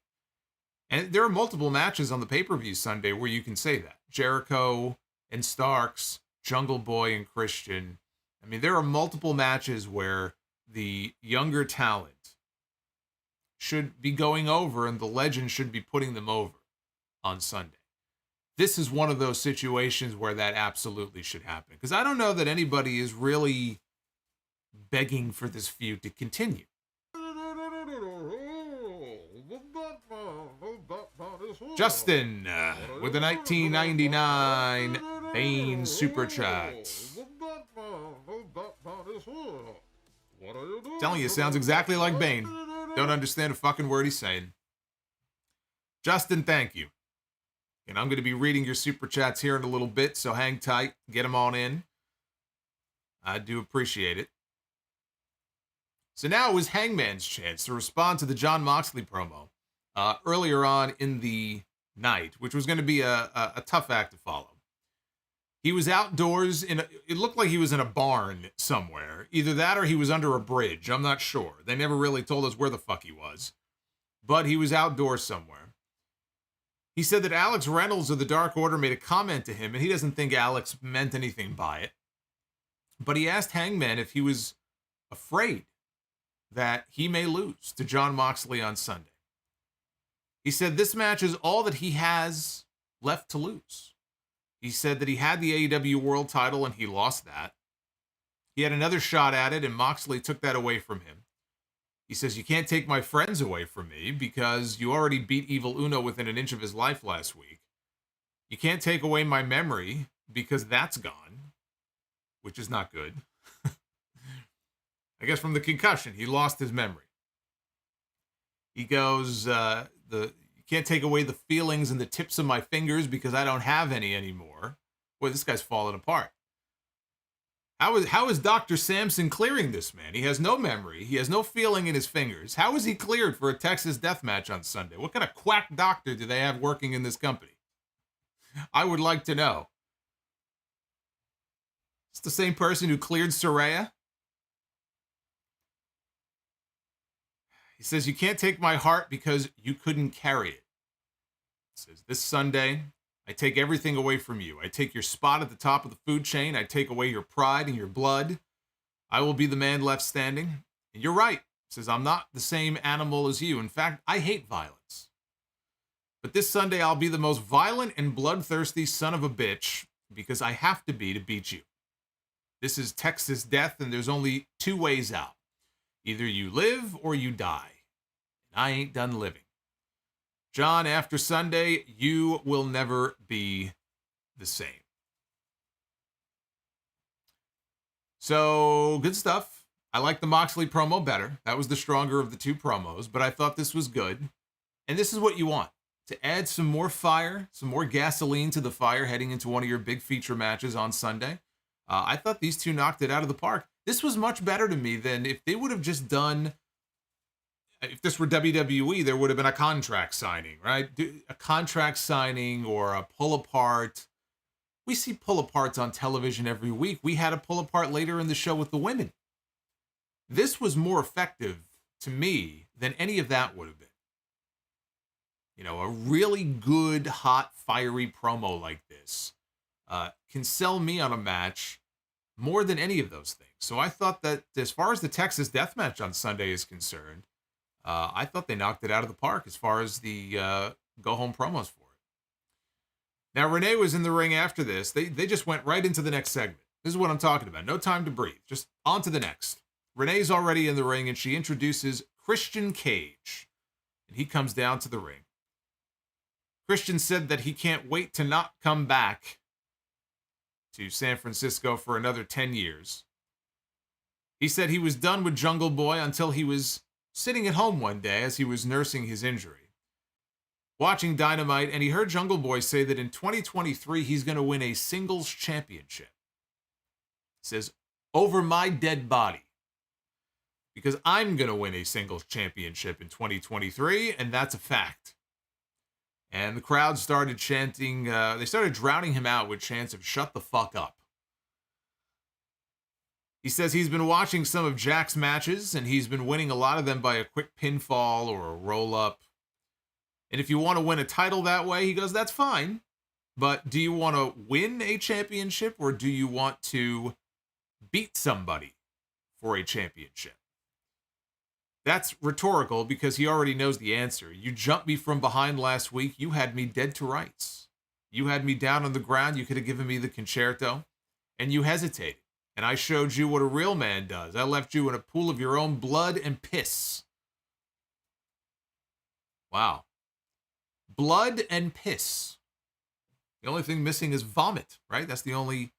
And there are multiple matches on the pay-per-view Sunday where you can say that. Jericho and Starks, Jungle Boy and Christian. I mean, there are multiple matches where the younger talent should be going over and the legend should be putting them over on Sunday. this is one of those situations where that absolutely should happen. Because I don't know that anybody is really begging for this feud to continue. Justin with the 1999 Bane Super Chat. Telling you, sounds exactly like Bane. Don't understand a fucking word he's saying. Justin, thank you. And I'm going to be reading your Super Chats here in a little bit, so hang tight. Get them on in. I do appreciate it. So now it was Hangman's chance to respond to the Jon Moxley promo earlier on in the night, which was going to be a tough act to follow. He was outdoors it looked like he was in a barn somewhere. Either that or he was under a bridge. I'm not sure. They never really told us where the fuck he was. But he was outdoors somewhere. He said that Alex Reynolds of the Dark Order made a comment to him, and he doesn't think Alex meant anything by it. But he asked Hangman if he was afraid that he may lose to Jon Moxley on Sunday. He said this match is all that he has left to lose. He said that he had the AEW World title and he lost that. He had another shot at it and Moxley took that away from him. He says, you can't take my friends away from me because you already beat Evil Uno within an inch of his life last week. You can't take away my memory because that's gone, which is not good. I guess from the concussion, he lost his memory. He goes, you can't take away the feelings and the tips of my fingers because I don't have any anymore. Boy, this guy's falling apart. How is Dr. Samson clearing this man? He has no memory. He has no feeling in his fingers. How is he cleared for a Texas death match on Sunday? What kind of quack doctor do they have working in this company? I would like to know. It's the same person who cleared Saraya. He says, you can't take my heart because you couldn't carry it. He says, this Sunday, I take everything away from you. I take your spot at the top of the food chain. I take away your pride and your blood. I will be the man left standing. And you're right. He says, I'm not the same animal as you. In fact, I hate violence. But this Sunday, I'll be the most violent and bloodthirsty son of a bitch because I have to be to beat you. This is Texas death, and there's only two ways out. Either you live or you die. And I ain't done living. John, after Sunday, you will never be the same. So, good stuff. I like the Moxley promo better. That was the stronger of the two promos, but I thought this was good. And this is what you want. To add some more fire, some more gasoline to the fire heading into one of your big feature matches on Sunday. I thought these two knocked it out of the park. This was much better to me than if they would have just done, if this were WWE, there would have been a contract signing, right? A contract signing or a pull apart. We see pull aparts on television every week. We had a pull apart later in the show with the women. This was more effective to me than any of that would have been. You know, a really good, hot, fiery promo like this can sell me on a match more than any of those things. So I thought that as far as the Texas death match on Sunday is concerned, I thought they knocked it out of the park as far as the go-home promos for it. Now, Renee was in the ring after this. They just went right into the next segment. This is what I'm talking about. No time to breathe. Just on to the next. Renee's already in the ring, and she introduces Christian Cage. And he comes down to the ring. Christian said that he can't wait to not come back to San Francisco for another 10 years. He said he was done with Jungle Boy until he was sitting at home one day as he was nursing his injury, watching Dynamite, and he heard Jungle Boy say that in 2023 he's going to win a singles championship. He says, over my dead body, because I'm going to win a singles championship in 2023, and that's a fact. And the crowd started chanting, they started drowning him out with chants of shut the fuck up. He says he's been watching some of Jack's matches, and he's been winning a lot of them by a quick pinfall or a roll-up. And if you want to win a title that way, he goes, that's fine. But do you want to win a championship, or do you want to beat somebody for a championship? That's rhetorical because he already knows the answer. You jumped me from behind last week. You had me dead to rights. You had me down on the ground. You could have given me the concerto, and you hesitated. And I showed you what a real man does. I left you in a pool of your own blood and piss. Wow. Blood and piss. The only thing missing is vomit, right? That's the only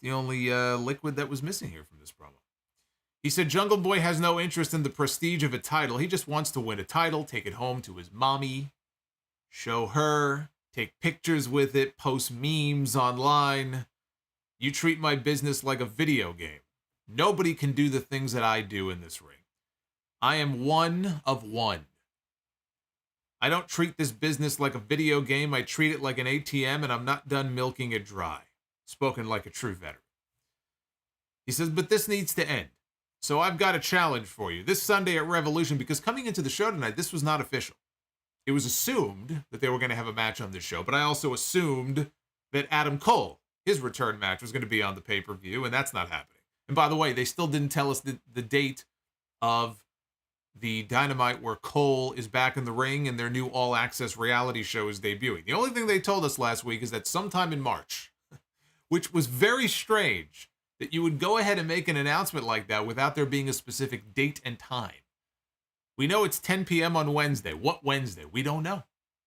liquid that was missing here from this promo. He said Jungle Boy has no interest in the prestige of a title. He just wants to win a title, take it home to his mommy, show her, take pictures with it, post memes online. You treat my business like a video game. Nobody can do the things that I do in this ring. I am one of one. I don't treat this business like a video game. I treat it like an ATM, and I'm not done milking it dry. Spoken like a true veteran. He says, but this needs to end. So I've got a challenge for you. This Sunday at Revolution, because coming into the show tonight, this was not official. It was assumed that they were going to have a match on this show, but I also assumed that Adam Cole, his return match, was going to be on the pay-per-view, and that's not happening. And by the way, they still didn't tell us the date of the Dynamite where Cole is back in the ring and their new all-access reality show is debuting. The only thing they told us last week is that sometime in March, which was very strange that you would go ahead and make an announcement like that without there being a specific date and time. We know it's 10 p.m. on Wednesday. What Wednesday? We don't know.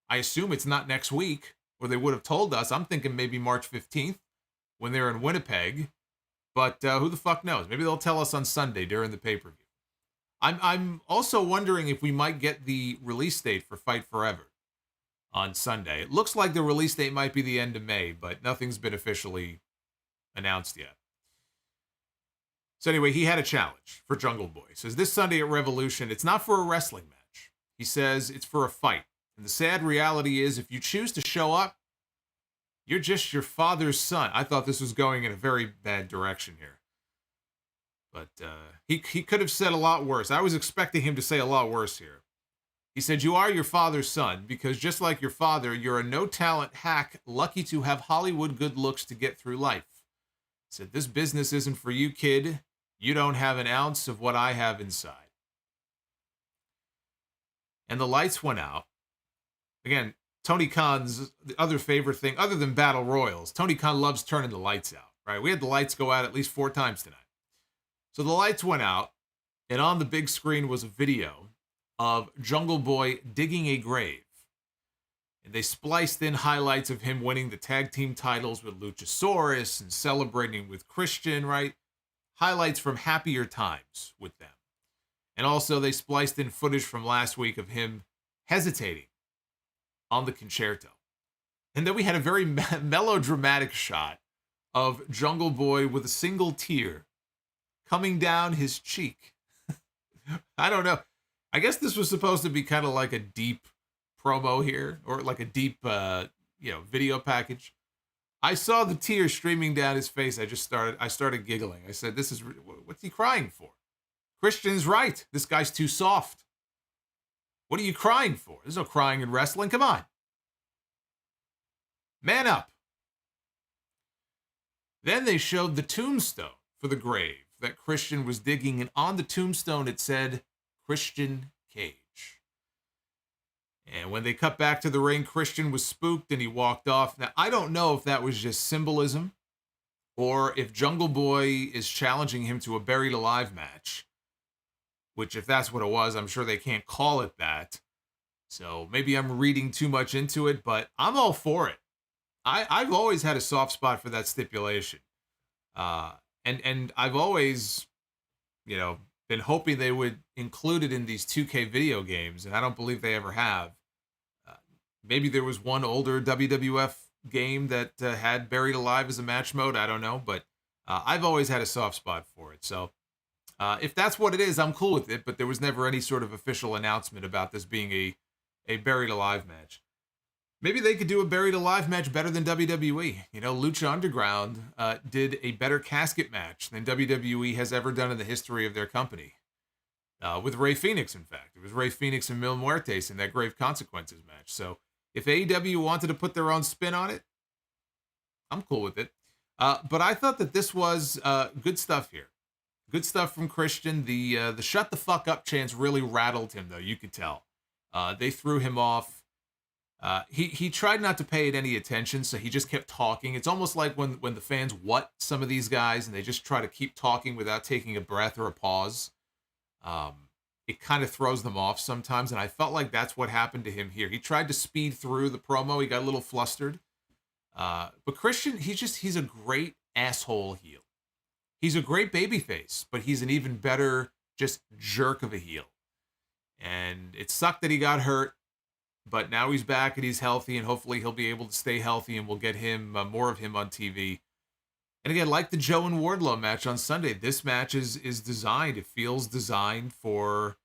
I assume it's not next week, or they would have told us. I'm thinking maybe March 15th when they're in Winnipeg, but who the fuck knows? Maybe they'll tell us on Sunday during the pay-per-view. I'm also wondering if we might get the release date for Fight Forever on Sunday. It looks like the release date might be the end of May, but nothing's been officially announced yet. So anyway, he had a challenge for Jungle Boy. He says, this Sunday at Revolution, it's not for a wrestling match. He says it's for a fight. And the sad reality is, if you choose to show up, you're just your father's son. I thought this was going in a very bad direction here. But he could have said a lot worse. I was expecting him to say a lot worse here. He said, you are your father's son, because just like your father, you're a no-talent hack, lucky to have Hollywood good looks to get through life. He said, this business isn't for you, kid. You don't have an ounce of what I have inside. And the lights went out. Again, Tony Khan's the other favorite thing, other than Battle Royals, Tony Khan loves turning the lights out, right? We had the lights go out at least 4 times tonight. So the lights went out, and on the big screen was a video of Jungle Boy digging a grave. And they spliced in highlights of him winning the tag team titles with Luchasaurus and celebrating with Christian, right? Highlights from happier times with them. And also they spliced in footage from last week of him hesitating on the concerto. And then we had a very melodramatic shot of Jungle Boy with a single tear coming down his cheek. I don't know. I guess this was supposed to be kind of like a deep promo here, or like a deep, video package. I saw the tears streaming down his face. I started giggling. I said, what's he crying for? Christian's right. This guy's too soft. What are you crying for? There's no crying in wrestling. Come on. Man up. Then they showed the tombstone for the grave that Christian was digging, and on the tombstone it said, Christian Cage. And when they cut back to the ring, Christian was spooked and he walked off. Now, I don't know if that was just symbolism or if Jungle Boy is challenging him to a buried alive match, which if that's what it was, I'm sure they can't call it that. So maybe I'm reading too much into it, but I'm all for it. I've always had a soft spot for that stipulation. And I've always, been hoping they would include it in these 2K video games, and I don't believe they ever have. Maybe there was one older WWF game that had Buried Alive as a match mode. I don't know, but I've always had a soft spot for it. So if that's what it is, I'm cool with it, but there was never any sort of official announcement about this being a Buried Alive match. Maybe they could do a Buried Alive match better than WWE. Lucha Underground did a better casket match than WWE has ever done in the history of their company. With Rey Fenix, in fact. It was Rey Fenix and Mil Muertes in that Grave Consequences match. So if AEW wanted to put their own spin on it, I'm cool with it. But I thought that this was good stuff here. Good stuff from Christian. The shut the fuck up chants really rattled him, though. You could tell. They threw him off. He tried not to pay it any attention, so he just kept talking. It's almost like when the fans what some of these guys, and they just try to keep talking without taking a breath or a pause. It kind of throws them off sometimes, and I felt like that's what happened to him here. He tried to speed through the promo. He got a little flustered. But Christian, he's a great asshole heel. He's a great babyface, but he's an even better just jerk of a heel. And it sucked that he got hurt. But now he's back and he's healthy, and hopefully he'll be able to stay healthy, and we'll get him more of him on TV. And again, like the Joe and Wardlow match on Sunday, this match is designed. It feels designed for,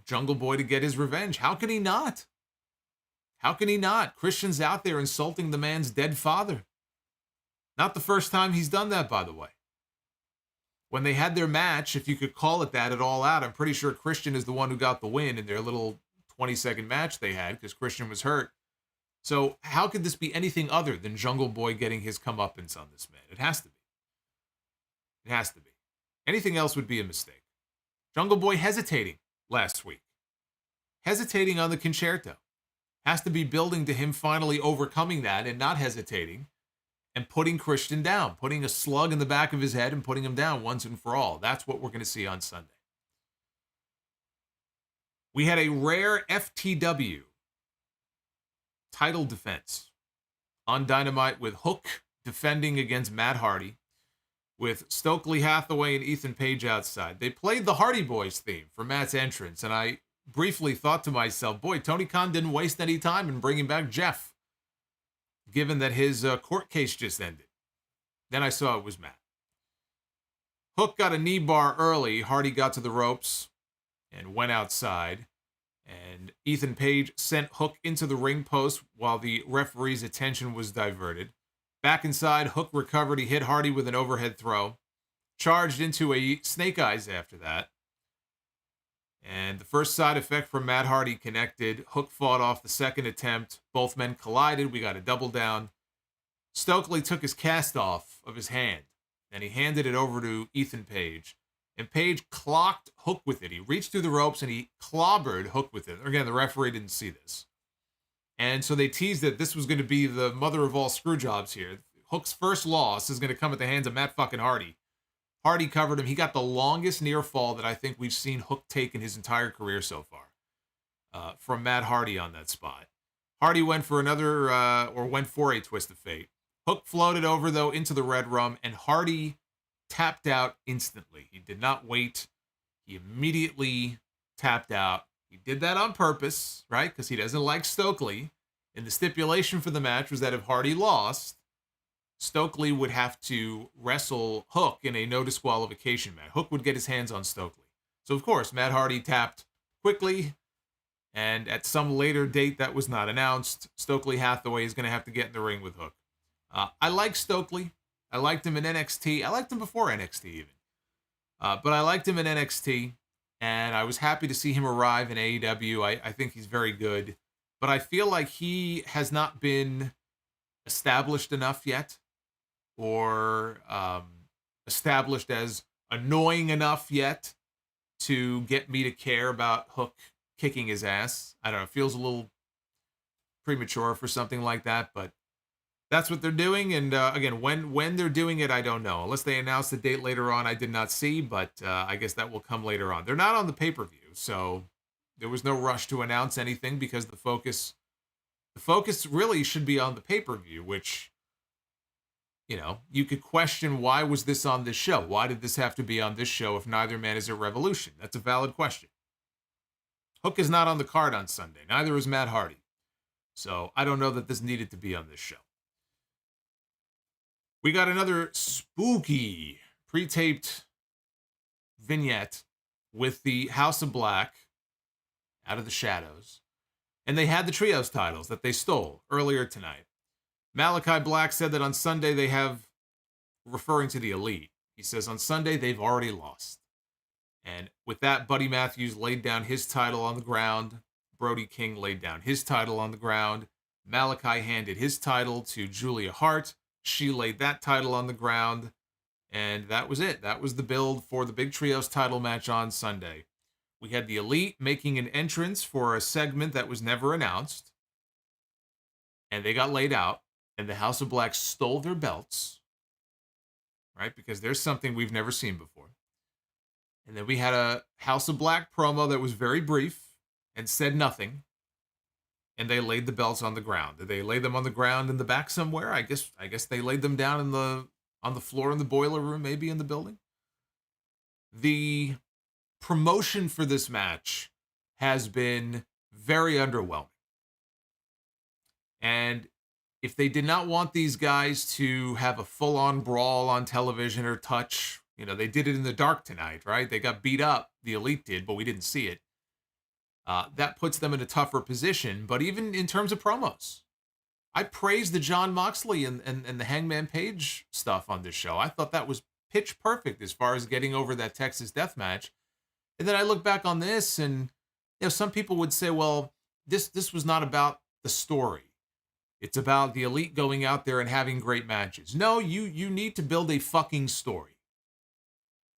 Jungle Boy to get his revenge. How can he not? How can he not? Christian's out there insulting the man's dead father. Not the first time he's done that, by the way. When they had their match, if you could call it that at All Out, I'm pretty sure Christian is the one who got the win in their little 20-second match they had because Christian was hurt. So how could this be anything other than Jungle Boy getting his comeuppance on this man? It has to be. It has to be. Anything else would be a mistake. Jungle Boy hesitating last week. Hesitating on the concerto. Has to be building to him finally overcoming that and not hesitating and putting Christian down, putting a slug in the back of his head and putting him down once and for all. That's what we're going to see on Sunday. We had a rare FTW title defense on Dynamite with Hook defending against Matt Hardy with Stokely Hathaway and Ethan Page outside. They played the Hardy Boys theme for Matt's entrance, and I briefly thought to myself, boy, Tony Khan didn't waste any time in bringing back Jeff, given that his court case just ended. Then I saw it was Matt. Hook got a knee bar early. Hardy got to the ropes and went outside. And Ethan Page sent Hook into the ring post while the referee's attention was diverted. Back inside, Hook recovered. He hit Hardy with an overhead throw. Charged into a Snake Eyes after that. And the first side effect from Matt Hardy connected. Hook fought off the second attempt. Both men collided. We got a double down. Stokely took his cast off of his hand, and he handed it over to Ethan Page. And Page clocked Hook with it. He reached through the ropes and he clobbered Hook with it. Again, the referee didn't see this. And so they teased that this was going to be the mother of all screw jobs here. Hook's first loss is going to come at the hands of Matt fucking Hardy. Hardy covered him. He got the longest near fall that I think we've seen Hook take in his entire career so far. From Matt Hardy on that spot. Hardy went for went for a twist of fate. Hook floated over, though, into the Red Rum, and Hardy tapped out instantly. He did not wait. He immediately tapped out. He did that on purpose, right? Because he doesn't like Stokely. And the stipulation for the match was that if Hardy lost, Stokely would have to wrestle Hook in a no disqualification match. Hook would get his hands on Stokely. So, of course, Matt Hardy tapped quickly. And at some later date that was not announced, Stokely Hathaway is going to have to get in the ring with Hook. I like Stokely. I liked him in NXT. I liked him before NXT even. But I liked him in NXT. And I was happy to see him arrive in AEW. I think he's very good. But I feel like he has not been established enough yet. Or established as annoying enough yet to get me to care about Hook kicking his ass. I don't know. It feels a little premature for something like that. But that's what they're doing, and again, when they're doing it, I don't know. Unless they announce the date later on, I did not see, but I guess that will come later on. They're not on the pay-per-view, so there was no rush to announce anything because the focus really should be on the pay-per-view, which, you could question, why was this on this show? Why did this have to be on this show if neither man is at Revolution? That's a valid question. Hook is not on the card on Sunday. Neither is Matt Hardy. So I don't know that this needed to be on this show. We got another spooky pre-taped vignette with the House of Black out of the shadows. And they had the trios titles that they stole earlier tonight. Malachi Black said that on Sunday they have, referring to the Elite, he says on Sunday they've already lost. And with that, Buddy Matthews laid down his title on the ground. Brody King laid down his title on the ground. Malachi handed his title to Julia Hart. She laid that title on the ground, and that was it. That was the build for the Big Trios title match on Sunday. We had the Elite making an entrance for a segment that was never announced. And they got laid out. And the House of Black stole their belts. Right? Because there's something we've never seen before. And then we had a House of Black promo that was very brief and said nothing. And they laid the belts on the ground. Did they lay them on the ground in the back somewhere? I guess they laid them down on the floor in the boiler room, maybe in the building. The promotion for this match has been very underwhelming. And if they did not want these guys to have a full-on brawl on television or touch, they did it in the dark tonight, right? They got beat up. The Elite did, but we didn't see it. That puts them in a tougher position. But even in terms of promos, I praised the Jon Moxley and the Hangman Page stuff on this show. I thought that was pitch perfect as far as getting over that Texas death match. And then I look back on this, and some people would say, well, this was not about the story. It's about the Elite going out there and having great matches. No, you need to build a fucking story.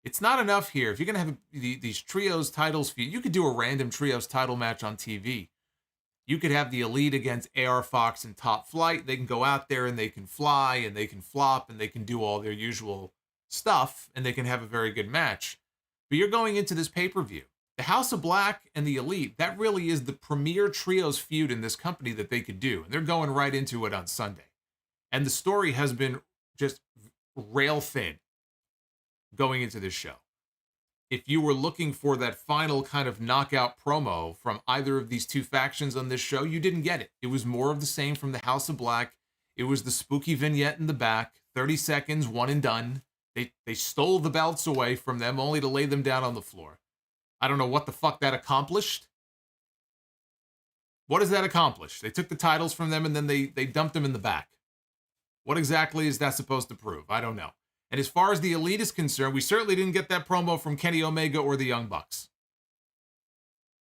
It's not enough here. If you're going to have these trios titles, you could do a random trios title match on TV. You could have the Elite against AR Fox and Top Flight. They can go out there and they can fly and they can flop and they can do all their usual stuff and they can have a very good match. But you're going into this pay-per-view. The House of Black and the Elite, that really is the premier trios feud in this company that they could do. And they're going right into it on Sunday. And the story has been just rail thin going into this show. If you were looking for that final kind of knockout promo from either of these two factions on this show, you didn't get it. It was more of the same from the House of Black. It was the spooky vignette in the back, 30 seconds, one and done. They stole the belts away from them only to lay them down on the floor. I don't know what the fuck that accomplished. What does that accomplish? They took the titles from them and then they dumped them in the back. What exactly is that supposed to prove? I don't know. And as far as the Elite is concerned, we certainly didn't get that promo from Kenny Omega or the Young Bucks.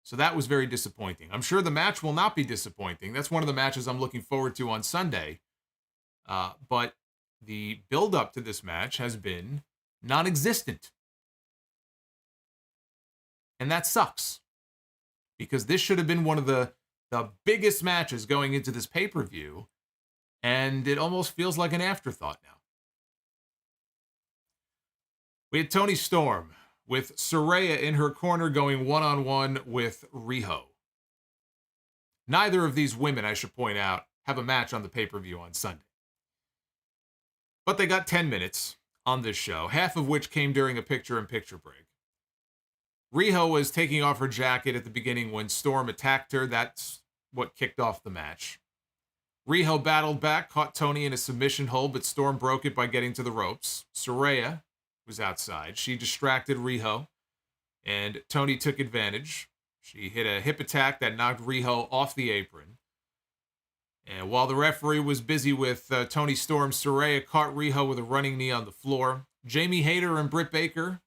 So that was very disappointing. I'm sure the match will not be disappointing. That's one of the matches I'm looking forward to on Sunday. But the build-up to this match has been non-existent. And that sucks. Because this should have been one of the biggest matches going into this pay-per-view. And it almost feels like an afterthought now. We had Toni Storm with Saraya in her corner going one-on-one with Riho. Neither of these women, I should point out, have a match on the pay-per-view on Sunday. But they got 10 minutes on this show, half of which came during a picture-in-picture break. Riho was taking off her jacket at the beginning when Storm attacked her. That's what kicked off the match. Riho battled back, caught Toni in a submission hold, but Storm broke it by getting to the ropes. Saraya was outside. She distracted Riho, and Toni took advantage. She hit a hip attack that knocked Riho off the apron. And while the referee was busy with Toni Storm, Saraya caught Riho with a running knee on the floor. Jamie Hayter and Britt Baker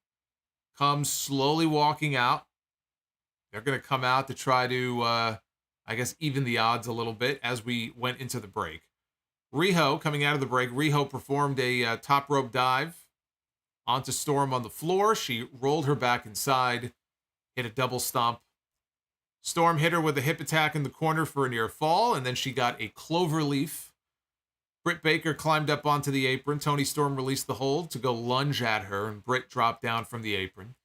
come slowly walking out. They're going to come out to try to, even the odds a little bit as we went into the break. Riho, coming out of the break, Riho performed a top rope dive onto Storm on the floor. She rolled her back inside, hit a double stomp. Storm hit her with a hip attack in the corner for a near fall, and then she got a clover leaf. Britt Baker climbed up onto the apron. Toni Storm released the hold to go lunge at her, and Britt dropped down from the apron.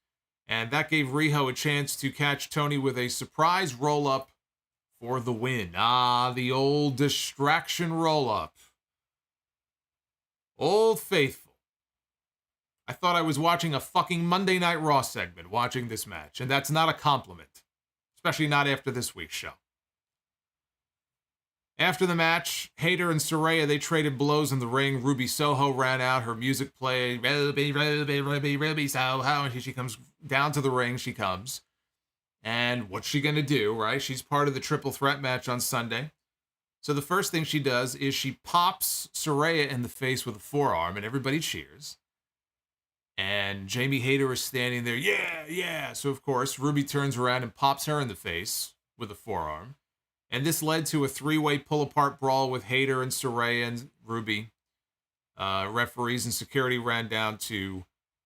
And that gave Riho a chance to catch Toni with a surprise roll-up for the win. The old distraction roll-up. Old Faithful. I thought I was watching a fucking Monday Night Raw segment watching this match, and that's not a compliment, especially not after this week's show. After the match, Hayter and Saraya, they traded blows in the ring. Ruby Soho ran out, her music played, Ruby Soho, and here she comes down to the ring, she comes. And what's she going to do, right? She's part of the triple threat match on Sunday. So the first thing she does is she pops Saraya in the face with a forearm, and everybody cheers. And Jamie Hayter is standing there, yeah. So, of course, Ruby turns around and pops her in the face with a forearm. And this led to a three-way pull-apart brawl with Hayter and Saraya and Ruby. Referees and security ran down to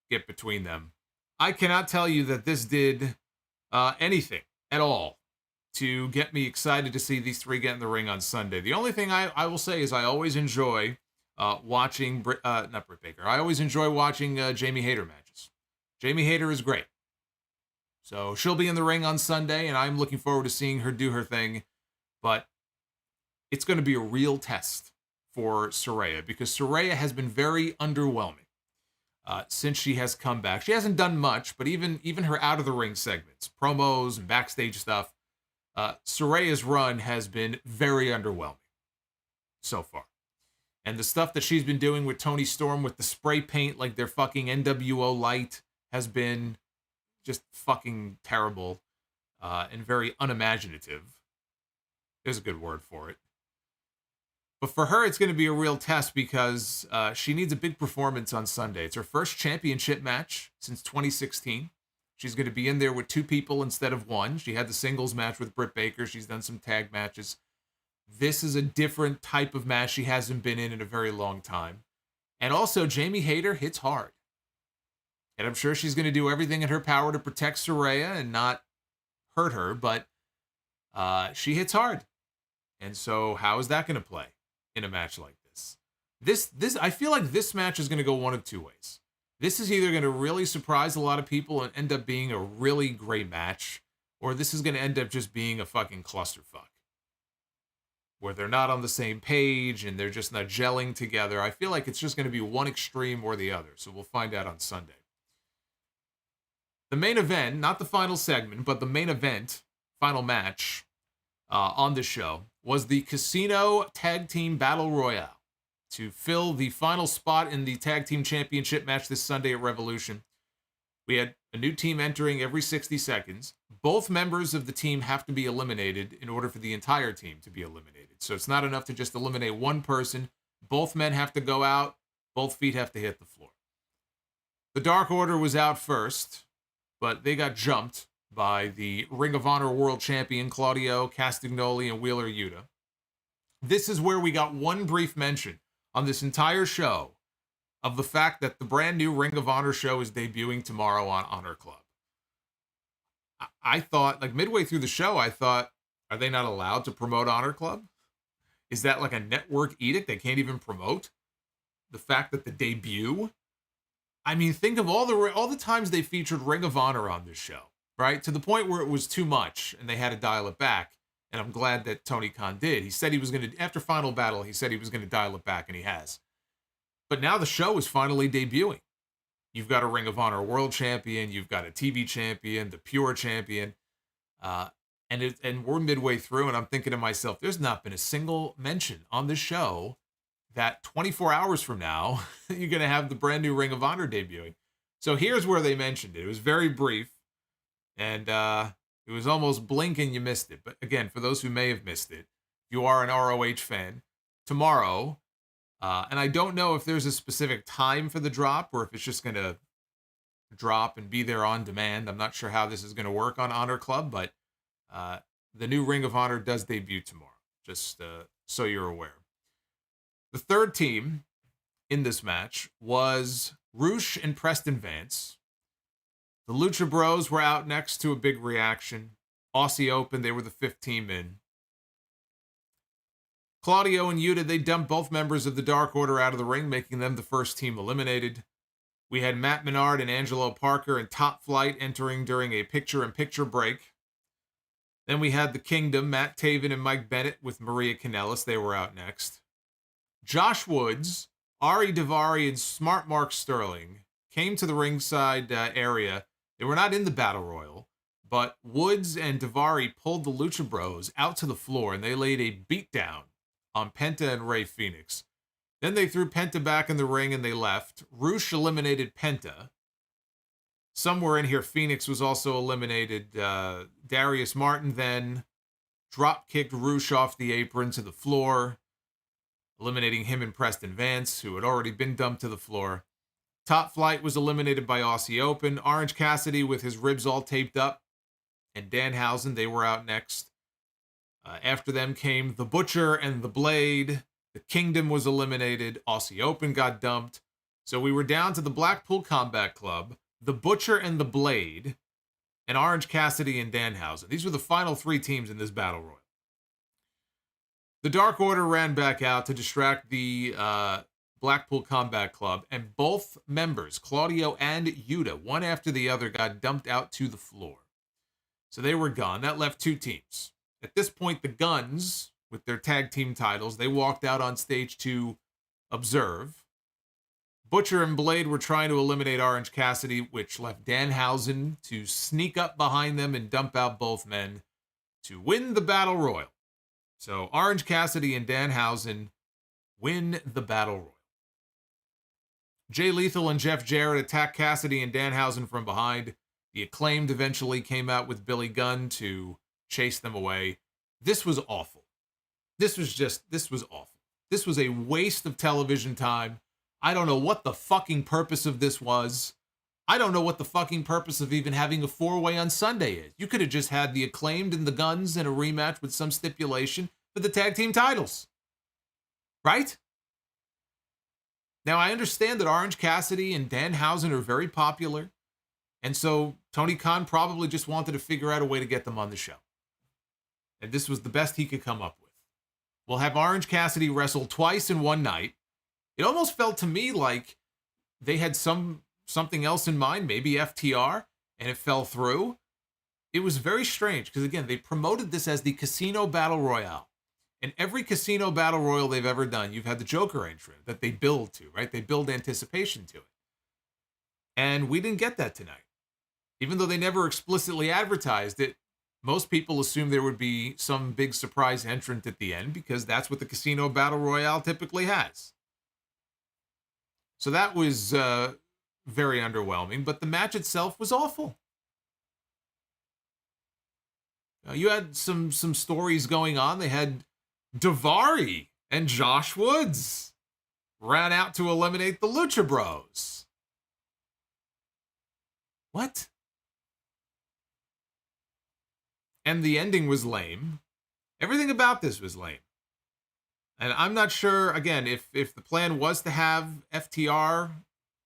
get between them. I cannot tell you that this did anything at all to get me excited to see these three get in the ring on Sunday. The only thing I will say is I always enjoy watching, not Britt Baker, I always enjoy watching Jamie Hayter matches. Jamie Hayter is great. So she'll be in the ring on Sunday, and I'm looking forward to seeing her do her thing. But it's going to be a real test for Saraya, because Saraya has been very underwhelming since she has come back. She hasn't done much, but even her out-of-the-ring segments, promos and backstage stuff, Saraya's run has been very underwhelming so far. And the stuff that she's been doing with Toni Storm with the spray paint like they're fucking NWO Light has been just fucking terrible and very unimaginative. There's a good word for it. But for her, it's going to be a real test because she needs a big performance on Sunday. It's her first championship match since 2016. She's going to be in there with two people instead of one. She had the singles match with Britt Baker. She's done some tag matches. This is a different type of match she hasn't been in a very long time. And also, Jamie Hayter hits hard. And I'm sure she's going to do everything in her power to protect Saraya and not hurt her, but she hits hard. And so how is that going to play in a match like this? This I feel like this match is going to go one of two ways. This is either going to really surprise a lot of people and end up being a really great match, or this is going to end up just being a fucking clusterfuck, where they're not on the same page and they're just not gelling together. I feel like it's just going to be one extreme or the other, so we'll find out on Sunday. The main event, not the final segment, but the main event, final match on the show, was the Casino Tag Team Battle Royale to fill the final spot in the Tag Team Championship match this Sunday at Revolution. We had a new team entering every 60 seconds. Both members of the team have to be eliminated in order for the entire team to be eliminated. So it's not enough to just eliminate one person. Both men have to go out. Both feet have to hit the floor. The Dark Order was out first, but they got jumped by the Ring of Honor World Champion Claudio Castagnoli and Wheeler Yuta. This is where we got one brief mention on this entire show of the fact that the brand new Ring of Honor show is debuting tomorrow on Honor Club. I thought, like midway through the show, I thought, are they not allowed to promote Honor Club? Is that like a network edict they can't even promote? The fact that the debut? I mean, think of all the times they featured Ring of Honor on this show, right? To the point where it was too much and they had to dial it back. And I'm glad that Tony Khan did. He said he was going to, after Final Battle, he said he was going to dial it back, and he has. But now the show is finally debuting. You've got a Ring of Honor World Champion, you've got a TV Champion, the Pure Champion, and we're midway through, and I'm thinking to myself, there's not been a single mention on this show that 24 hours from now, you're going to have the brand new Ring of Honor debuting. So here's where they mentioned it. It was very brief, and it was almost blink and you missed it. But again, for those who may have missed it, if you are an ROH fan, tomorrow, and I don't know if there's a specific time for the drop or if it's just going to drop and be there on demand. I'm not sure how this is going to work on Honor Club, but the new Ring of Honor does debut tomorrow, just so you're aware. The third team in this match was Roosh and Preston Vance. The Lucha Bros were out next to a big reaction. Aussie Open, they were the fifth team in. Claudio and Yuta, they dumped both members of the Dark Order out of the ring, making them the first team eliminated. We had Matt Menard and Angelo Parker and Top Flight entering during a picture-in-picture break. Then we had the Kingdom, Matt Taven and Mike Bennett with Maria Kanellis. They were out next. Josh Woods, Ari Daivari, and Smart Mark Sterling came to the ringside area. They were not in the Battle Royal, but Woods and Daivari pulled the Lucha Bros out to the floor, and they laid a beatdown on Penta and Rey Fenix. Then they threw Penta back in the ring, and they left. Roosh eliminated Penta. Somewhere in here, Phoenix was also eliminated. Darius Martin then drop-kicked Roosh off the apron to the floor, eliminating him and Preston Vance, who had already been dumped to the floor. Top Flight was eliminated by Aussie Open. Orange Cassidy with his ribs all taped up, and Danhausen, they were out next. After them came The Butcher and The Blade. The Kingdom was eliminated. Aussie Open got dumped. So we were down to the Blackpool Combat Club, The Butcher and The Blade, and Orange Cassidy and Danhausen. These were the final 3 teams in this battle royal. The Dark Order ran back out to distract the Blackpool Combat Club, and both members, Claudio and Yuta, one after the other, got dumped out to the floor. So they were gone. That left 2 teams. At this point, the Guns, with their tag team titles, they walked out on stage to observe. Butcher and Blade were trying to eliminate Orange Cassidy, which left Danhausen to sneak up behind them and dump out both men to win the Battle Royal. So Orange Cassidy and Danhausen win the Battle Royal. Jay Lethal and Jeff Jarrett attack Cassidy and Danhausen from behind. The Acclaimed eventually came out with Billy Gunn to chase them away. This was awful. This was awful. This was a waste of television time. I don't know what the fucking purpose of this was. I don't know what the fucking purpose of even having a 4-way on Sunday is. You could have just had the Acclaimed and the Guns in a rematch with some stipulation for the tag team titles. Right? Now, I understand that Orange Cassidy and Danhausen are very popular, and so Tony Khan probably just wanted to figure out a way to get them on the show. And this was the best he could come up with. We'll have Orange Cassidy wrestle twice in one night. It almost felt to me like they had something else in mind, maybe FTR, and it fell through. It was very strange because, again, they promoted this as the Casino Battle Royale. And every Casino Battle Royal they've ever done, you've had the Joker entry that they build to, right? They build anticipation to it. And we didn't get that tonight. Even though they never explicitly advertised it, most people assumed there would be some big surprise entrant at the end because that's what the Casino Battle Royale typically has. So that was very underwhelming, but the match itself was awful. You had some stories going on. They had Daivari and Josh Woods ran out to eliminate the Lucha Bros. What? And the ending was lame. Everything about this was lame. And I'm not sure, again, if the plan was to have FTR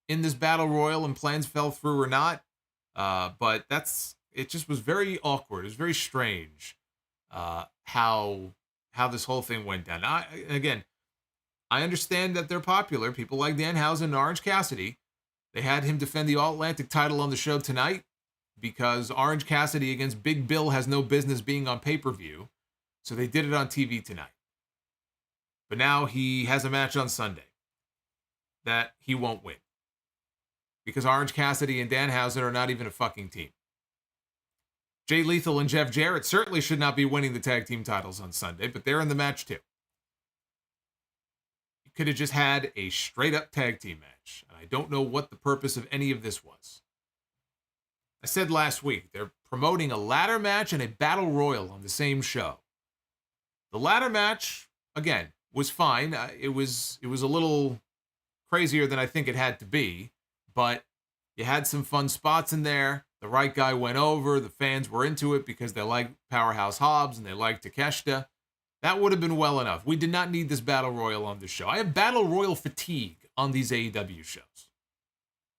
in this battle royal and plans fell through or not. But it just was very awkward. It was very strange how this whole thing went down. I understand that they're popular. People like Danhausen and Orange Cassidy. They had him defend the All-Atlantic title on the show tonight because Orange Cassidy against Big Bill has no business being on pay-per-view. So they did it on TV tonight. But now he has a match on Sunday that he won't win because Orange Cassidy and Danhausen are not even a fucking team. Jay Lethal and Jeff Jarrett certainly should not be winning the tag team titles on Sunday, but they're in the match too. You could have just had a straight-up tag team match, and I don't know what the purpose of any of this was. I said last week, they're promoting a ladder match and a battle royal on the same show. The ladder match, again, was fine. It was a little crazier than I think it had to be, but you had some fun spots in there. The right guy went over. The fans were into it because they like Powerhouse Hobbs and they like Takeshita. That would have been well enough. We did not need this battle royal on this show. I have battle royal fatigue on these AEW shows.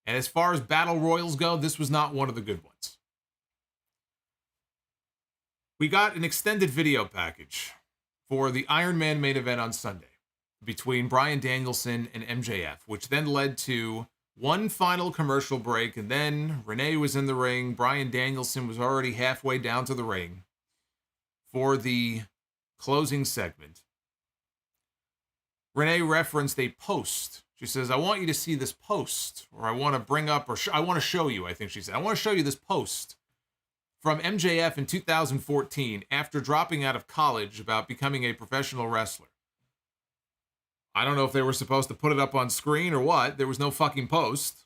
And as far as battle royals go, this was not one of the good ones. We got an extended video package for the Iron Man main event on Sunday between Bryan Danielson and MJF, which then led to one final commercial break, and then Renee was in the ring. Bryan Danielson was already halfway down to the ring for the closing segment. Renee referenced a post. She says, I want you to see this post, or I want to bring up, or I want to show you, I think she said. I want to show you this post from MJF in 2014 after dropping out of college about becoming a professional wrestler. I don't know if they were supposed to put it up on screen or what. There was no fucking post.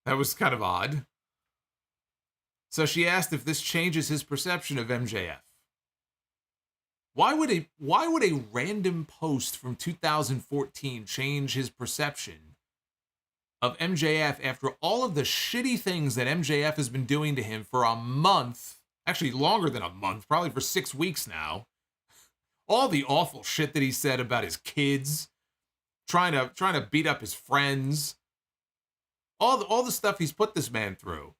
That was kind of odd. So she asked if this changes his perception of MJF. Why would a random post from 2014 change his perception of MJF after all of the shitty things that MJF has been doing to him for a month, actually longer than a month, probably for 6 weeks now? All the awful shit that he said about his kids, trying to beat up his friends, all the stuff he's put this man through.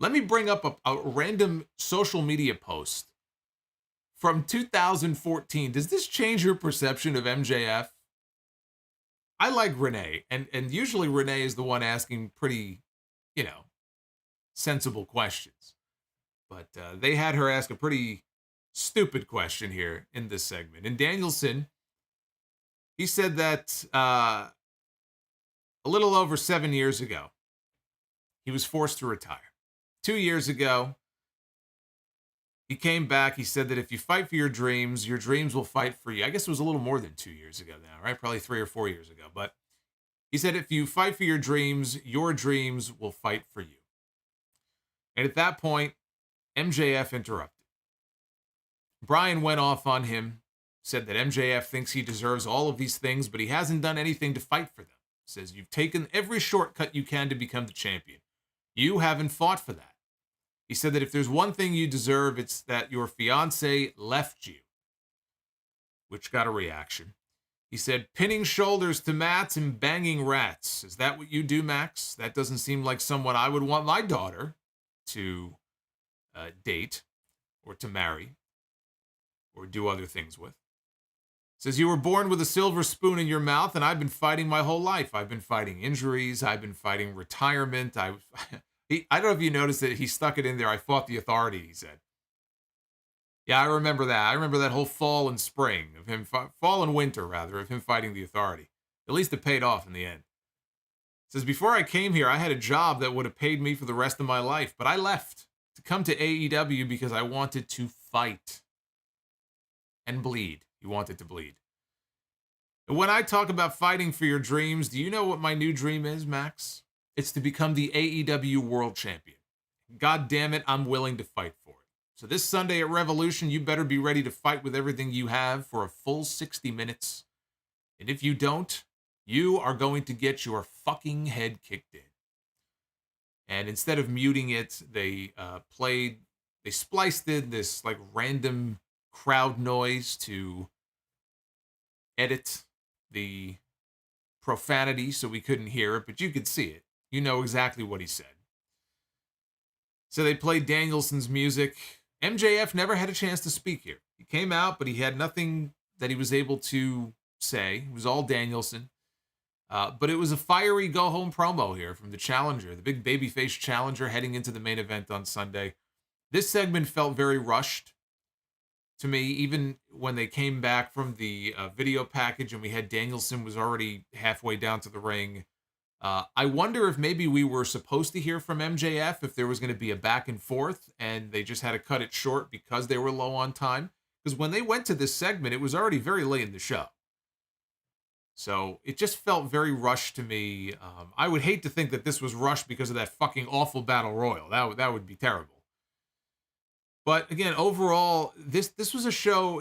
Let me bring up a random social media post from 2014. Does this change your perception of MJF? I like Renee, and usually Renee is the one asking pretty, sensible questions. But they had her ask a pretty stupid question here in this segment. And Danielson, he said that a little over 7 years ago, he was forced to retire. 2 years ago, he came back. He said that if you fight for your dreams will fight for you. I guess it was a little more than 2 years ago now, right? Probably 3 or 4 years ago. But he said if you fight for your dreams will fight for you. And at that point, MJF interrupted. Bryan went off on him, said that MJF thinks he deserves all of these things, but he hasn't done anything to fight for them. Says you've taken every shortcut you can to become the champion. You haven't fought for that. He said that if there's one thing you deserve, it's that your fiance left you, which got a reaction. He said, pinning shoulders to mats and banging rats. Is that what you do, Max? That doesn't seem like someone I would want my daughter to date or to marry or do other things with. Says you were born with a silver spoon in your mouth, and I've been fighting my whole life. I've been fighting injuries. I've been fighting retirement. I don't know if you noticed that he stuck it in there. I fought the Authority, he said. Yeah, I remember that. I remember that whole fall and spring of him, fall and winter rather, of him fighting the Authority. At least it paid off in the end. Says, before I came here, I had a job that would have paid me for the rest of my life, but I left to come to AEW because I wanted to fight and bleed. He wanted to bleed. And when I talk about fighting for your dreams, do you know what my new dream is, Max? It's to become the AEW World Champion. God damn it, I'm willing to fight for it. So this Sunday at Revolution, you better be ready to fight with everything you have for a full 60 minutes. And if you don't, you are going to get your fucking head kicked in. And instead of muting it, they spliced in this like random crowd noise to edit the profanity so we couldn't hear it, but you could see it. You know exactly what he said. So they played Danielson's music. MJF never had a chance to speak here. He came out, but he had nothing that he was able to say. It was all Danielson. But it was a fiery go-home promo here from the challenger, the big babyface challenger heading into the main event on Sunday. This segment felt very rushed to me, even when they came back from the video package and we had Danielson was already halfway down to the ring. I wonder if maybe we were supposed to hear from MJF, if there was going to be a back and forth, and they just had to cut it short because they were low on time. Because when they went to this segment, it was already very late in the show. So it just felt very rushed to me. I would hate to think that this was rushed because of that fucking awful battle royal. That would be terrible. But again, overall, this was a show.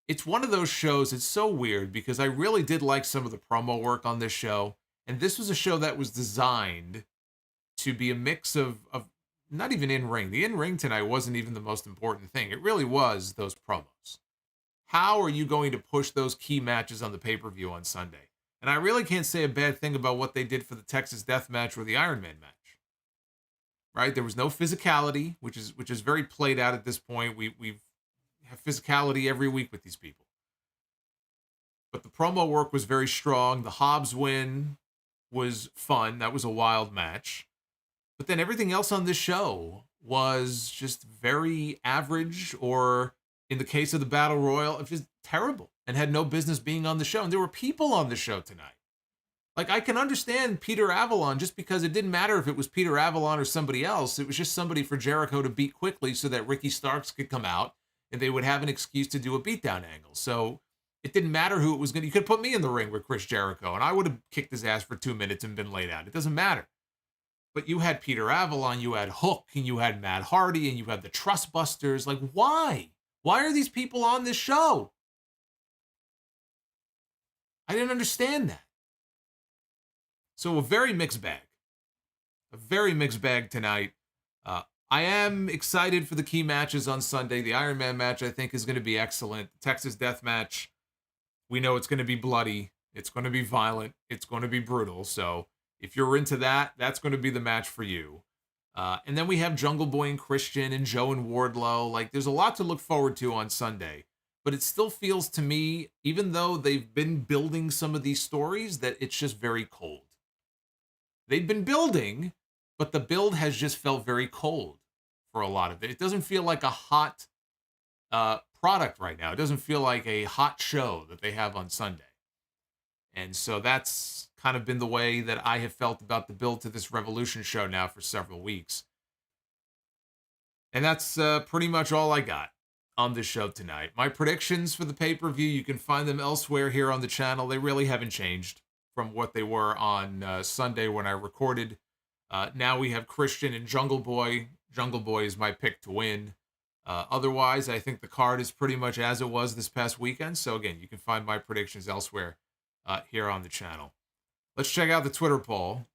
It's one of those shows. It's so weird because I really did like some of the promo work on this show. And this was a show that was designed to be a mix of not even in-ring. The in-ring tonight wasn't even the most important thing. It really was those promos. How are you going to push those key matches on the pay-per-view on Sunday? And I really can't say a bad thing about what they did for the Texas Death Match or the Iron Man match. Right? There was no physicality, which is very played out at this point. We have physicality every week with these people. But the promo work was very strong. The Hobbs win was fun. That was a wild match. But then everything else on this show was just very average, or in the case of the Battle Royal, it was just terrible and had no business being on the show. And there were people on the show tonight. Like, I can understand Peter Avalon just because it didn't matter if it was Peter Avalon or somebody else. It was just somebody for Jericho to beat quickly so that Ricky Starks could come out and they would have an excuse to do a beatdown angle. So it didn't matter who it was going to. You could put me in the ring with Chris Jericho and I would have kicked his ass for 2 minutes and been laid out. It doesn't matter. But you had Peter Avalon, you had Hook, and you had Matt Hardy, and you had the Trustbusters. Like, why? Why are these people on this show? I didn't understand that. So a very mixed bag. A very mixed bag tonight. I am excited for the key matches on Sunday. The Iron Man match, I think, is going to be excellent. The Texas Death Match, we know it's going to be bloody. It's going to be violent. It's going to be brutal. So If you're into that, that's going to be the match for you. And then we have Jungle Boy and Christian and Joe and Wardlow. Like, there's a lot to look forward to on Sunday. But it still feels to me, even though they've been building some of these stories, that it's just very cold. They've been building, but the build has just felt very cold for a lot of it. It doesn't feel like a hot product right now. It doesn't feel like a hot show that they have on Sunday. And so that's kind of been the way that I have felt about the build to this Revolution show now for several weeks. And that's pretty much all I got on this show tonight. My predictions for the pay-per-view, you can find them elsewhere here on the channel. They really haven't changed from what they were on Sunday when I recorded. Now we have Christian and Jungle Boy. Jungle Boy is my pick to win. Otherwise, I think the card is pretty much as it was this past weekend. So again, you can find my predictions elsewhere here on the channel. Let's check out the Twitter poll.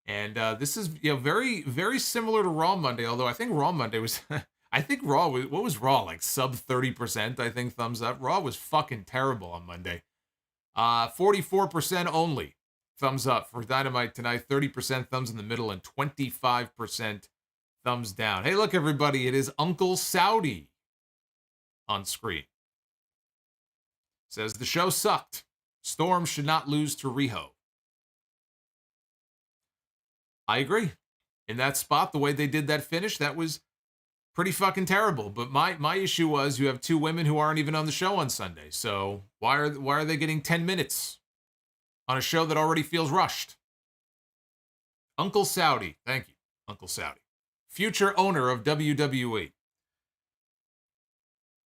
And this is very, very similar to Raw Monday, although I think Raw Monday was... I think Raw was... What was Raw? Like sub 30%, I think, thumbs up. Raw was fucking terrible on Monday. 44% only thumbs up for Dynamite tonight. 30% thumbs in the middle and 25% thumbs down. Hey, look, everybody. It is Uncle Saudi on screen. Says, the show sucked. Storm should not lose to Riho. I agree. In that spot, the way they did that finish, that was pretty fucking terrible. But my issue was you have two women who aren't even on the show on Sunday. So why are they getting 10 minutes on a show that already feels rushed? Uncle Saudi. Thank you, Uncle Saudi. Future owner of WWE.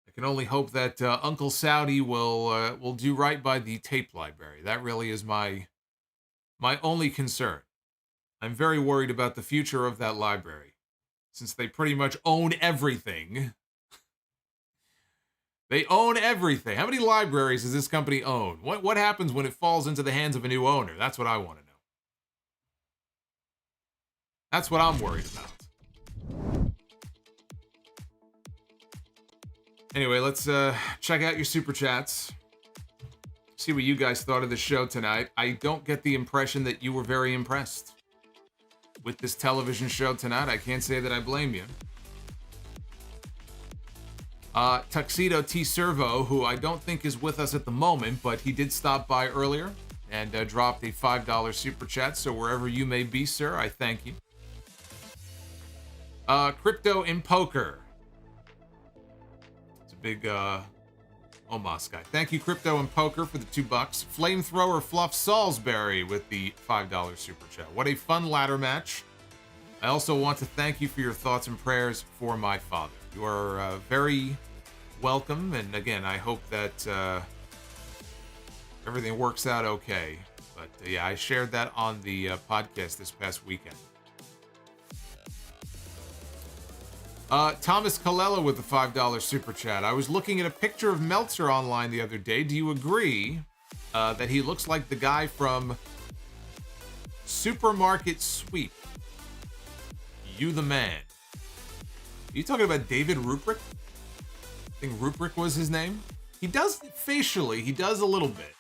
I can only hope that Uncle Saudi will do right by the tape library. That really is my only concern. I'm very worried about the future of that library, since they pretty much own everything. They own everything. How many libraries does this company own? What happens when it falls into the hands of a new owner? That's what I want to know. That's what I'm worried about. Anyway, let's check out your super chats. See what you guys thought of the show tonight. I don't get the impression that you were very impressed with this television show tonight. I can't say that I blame you. Tuxedo T Servo, who I don't think is with us at the moment, but he did stop by earlier and dropped a $5 super chat. So wherever you may be, sir, I thank you. Crypto in Poker. It's a big Omos guy. Thank you, Crypto in Poker, for the $2. Flamethrower Fluff Salisbury with the $5 super chat. What a fun ladder match. I also want to thank you for your thoughts and prayers for my father. You are very welcome, and again, I hope that everything works out okay. But yeah, I shared that on the podcast this past weekend. Thomas Colella with the $5 super chat. I was looking at a picture of Meltzer online the other day. Do you agree that he looks like the guy from Supermarket Sweep? You the man. Are you talking about David Ruprecht? I think Ruprecht was his name. He does facially, he does a little bit.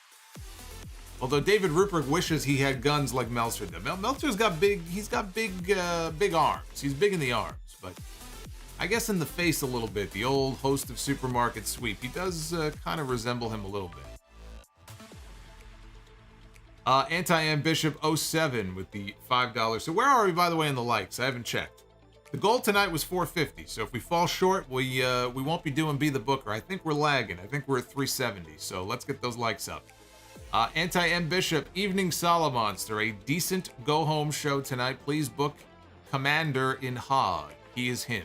Although David Ruprecht wishes he had guns like Meltzer did. Meltzer's got big arms. He's big in the arms, but I guess in the face a little bit. The old host of Supermarket Sweep. He does kind of resemble him a little bit. Anti-Am Bishop 07 with the $5. So where are we, by the way, in the likes? I haven't checked. The goal tonight was 450. So if we fall short, we won't be doing Be the Booker. I think we're lagging. I think we're at 370. So let's get those likes up. Anti-M Bishop, Evening Solomonster, a decent go-home show tonight. Please book Komander in Hobbs. He is him.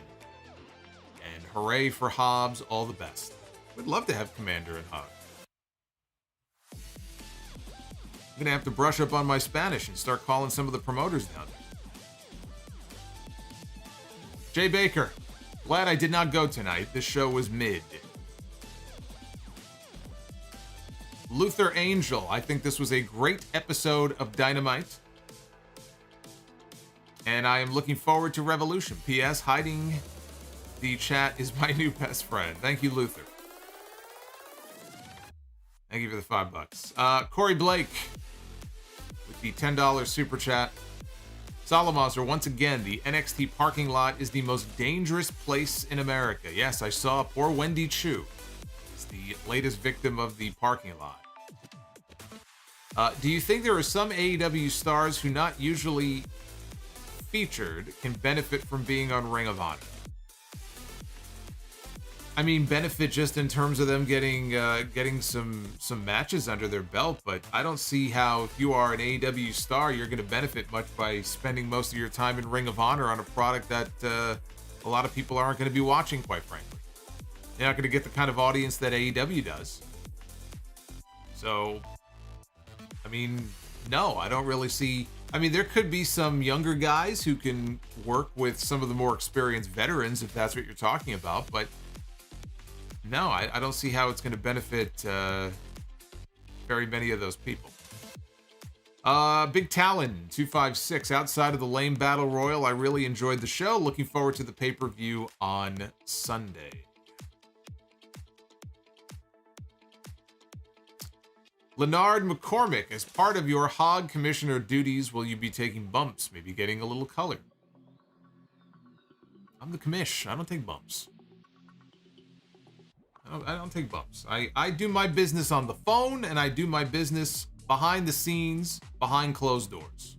And hooray for Hobbs, all the best. We'd love to have Komander in Hobbs. I'm going to have to brush up on my Spanish and start calling some of the promoters down there. Jay Baker, glad I did not go tonight. This show was mid. Luther Angel, I think this was a great episode of Dynamite. And I am looking forward to Revolution. P.S. Hiding the chat is my new best friend. Thank you, Luther. Thank you for the $5. Corey Blake with the $10 super chat. Solomonster, once again, the NXT parking lot is the most dangerous place in America. Yes, I saw poor Wendy Chu is the latest victim of the parking lot. Do you think there are some AEW stars who not usually featured can benefit from being on Ring of Honor? I mean, benefit just in terms of them getting some matches under their belt, but I don't see how, if you are an AEW star, you're going to benefit much by spending most of your time in Ring of Honor on a product that a lot of people aren't going to be watching, quite frankly. You're not going to get the kind of audience that AEW does. So, I mean, no, I don't really see... I mean, there could be some younger guys who can work with some of the more experienced veterans, if that's what you're talking about, but no, I don't see how it's going to benefit very many of those people. Big Talon 256, outside of the lame battle royal, I really enjoyed the show. Looking forward to the pay-per-view on Sunday. Leonard McCormick, as part of your Hog Commissioner duties, will you be taking bumps? Maybe getting a little color. I'm the commish. I don't take bumps. I don't take bumps. I do my business on the phone, and I do my business behind the scenes, behind closed doors.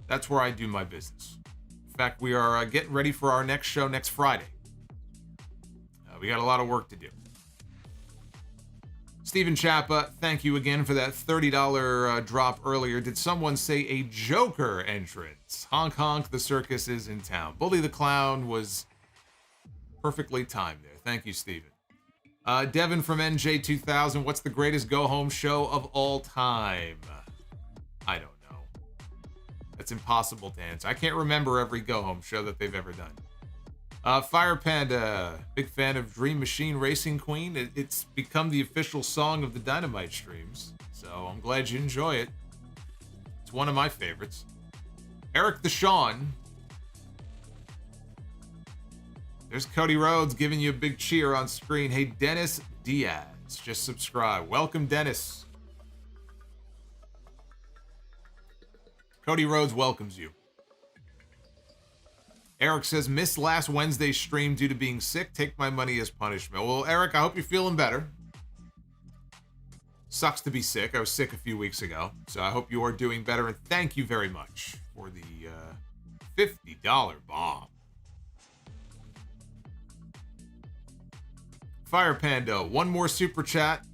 That's where I do my business. In fact, we are getting ready for our next show next Friday. We got a lot of work to do. Stephen Chappa, thank you again for that $30 drop earlier. Did someone say a Joker entrance? Honk honk, the circus is in town. Bully the Clown was perfectly timed there. Thank you, Stephen. Devin from NJ2000, what's the greatest go-home show of all time? I don't know. That's impossible to answer. I can't remember every go-home show that they've ever done. Fire Panda, big fan of Dream Machine Racing Queen. It's become the official song of the Dynamite streams, so I'm glad you enjoy it. It's one of my favorites. Eric the Shawn. There's Cody Rhodes giving you a big cheer on screen. Hey, Dennis Diaz, just subscribe. Welcome, Dennis. Cody Rhodes welcomes you. Eric says, missed last Wednesday's stream due to being sick. Take my money as punishment. Well, Eric, I hope you're feeling better. Sucks to be sick. I was sick a few weeks ago, so I hope you are doing better. And thank you very much for the $50 bomb. Fire Panda, one more super chat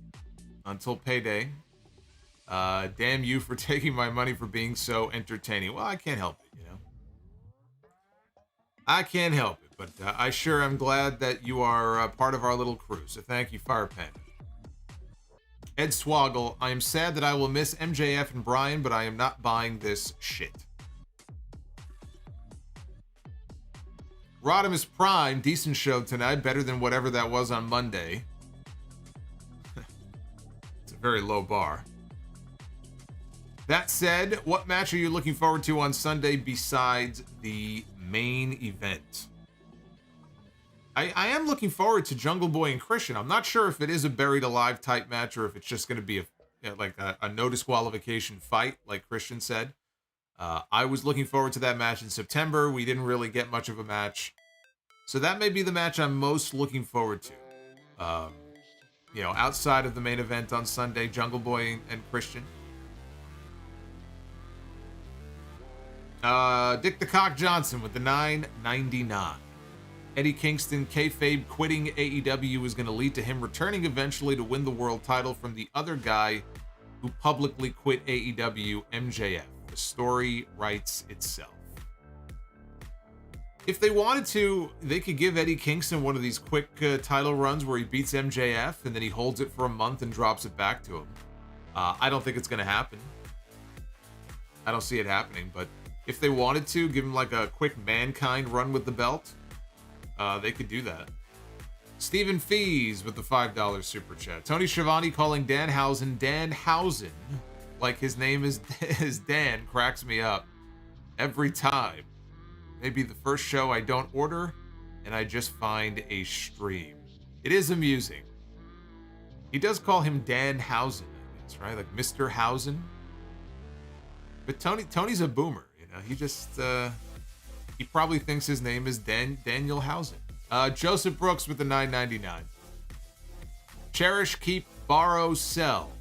until payday. Damn you for taking my money for being so entertaining. Well, I can't help it, you know. I can't help it, but I sure am glad that you are part of our little crew. So thank you, Fire Panda. Ed Swoggle, I am sad that I will miss MJF and Bryan, but I am not buying this shit. Rodimus Prime, decent show tonight, better than whatever that was on Monday. It's a very low bar. That said, what match are you looking forward to on Sunday besides the main event? I am looking forward to Jungle Boy and Christian. I'm not sure if it is a buried alive type match or if it's just going to be a no disqualification fight, like Christian said. I was looking forward to that match in September. We didn't really get much of a match. So that may be the match I'm most looking forward to. Outside of the main event on Sunday, Jungle Boy and Christian. Dick the Cock Johnson with the $9.99. Eddie Kingston, kayfabe quitting AEW is going to lead to him returning eventually to win the world title from the other guy who publicly quit AEW, MJF. The story writes itself. If they wanted to, they could give Eddie Kingston one of these quick title runs where he beats MJF and then he holds it for a month and drops it back to him. I don't think it's going to happen. I don't see it happening, but if they wanted to, give him like a quick Mankind run with the belt, they could do that. Stephen Fees with the $5 super chat. Tony Schiavone calling Danhausen Danhausen like his name is Dan cracks me up every time. Maybe the first show I don't order and I just find a stream. It is amusing. He does call him Danhausen, I guess, right? Like Mr. Hausen. But Tony's a boomer, you know. He just he probably thinks his name is Daniel Housen. Joseph Brooks with the $9.99. Cherish, keep, borrow, sell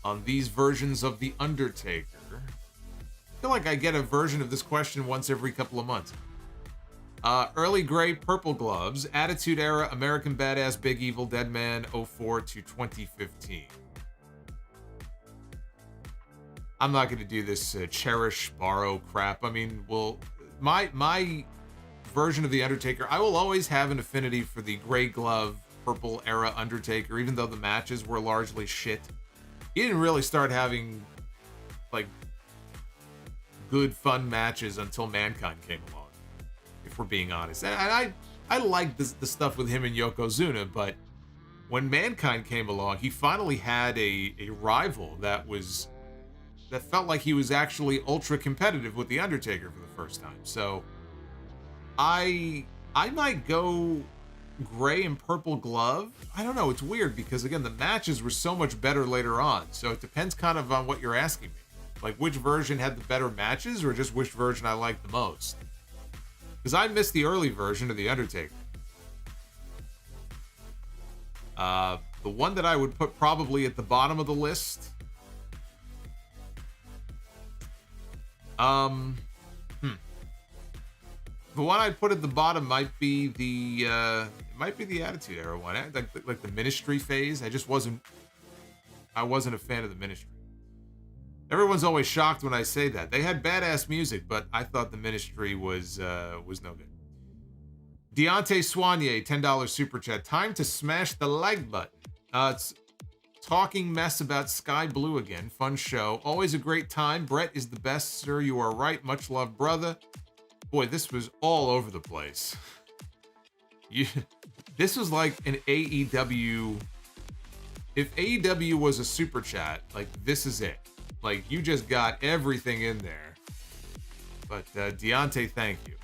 on these versions of The Undertaker. I feel like I get a version of this question once every couple of months. Early Grey Purple Gloves, Attitude Era, American Badass, Big Evil, Deadman, 04 to 2015. I'm not going to do this cherish, borrow crap. I mean, well, my version of The Undertaker, I will always have an affinity for the Grey Glove, Purple Era Undertaker, even though the matches were largely shit. He didn't really start having, like, good, fun matches until Mankind came along, if we're being honest. And I like the stuff with him and Yokozuna, but when Mankind came along, he finally had a rival that felt like he was actually ultra competitive with The Undertaker for the first time. So I might go Gray and Purple Glove. I don't know, it's weird because again the matches were so much better later on, so it depends kind of on what you're asking me, like which version had the better matches or just which version I liked the most, because I missed the early version of The Undertaker. The one that I would put probably at the bottom of the list, the one I'd put at the bottom might be the Attitude Era one, like the Ministry phase. I wasn't a fan of the Ministry. Everyone's always shocked when I say that. They had badass music, but I thought the Ministry was no good. Deontay Soignier, $10 super chat. Time to smash the like button. It's talking mess about Sky Blue again. Fun show. Always a great time. Brett is the best, sir. You are right. Much love, brother. Boy, this was all over the place. This was like an AEW. If AEW was a super chat, like this is it. Like you just got everything in there. But Deontay, thank you.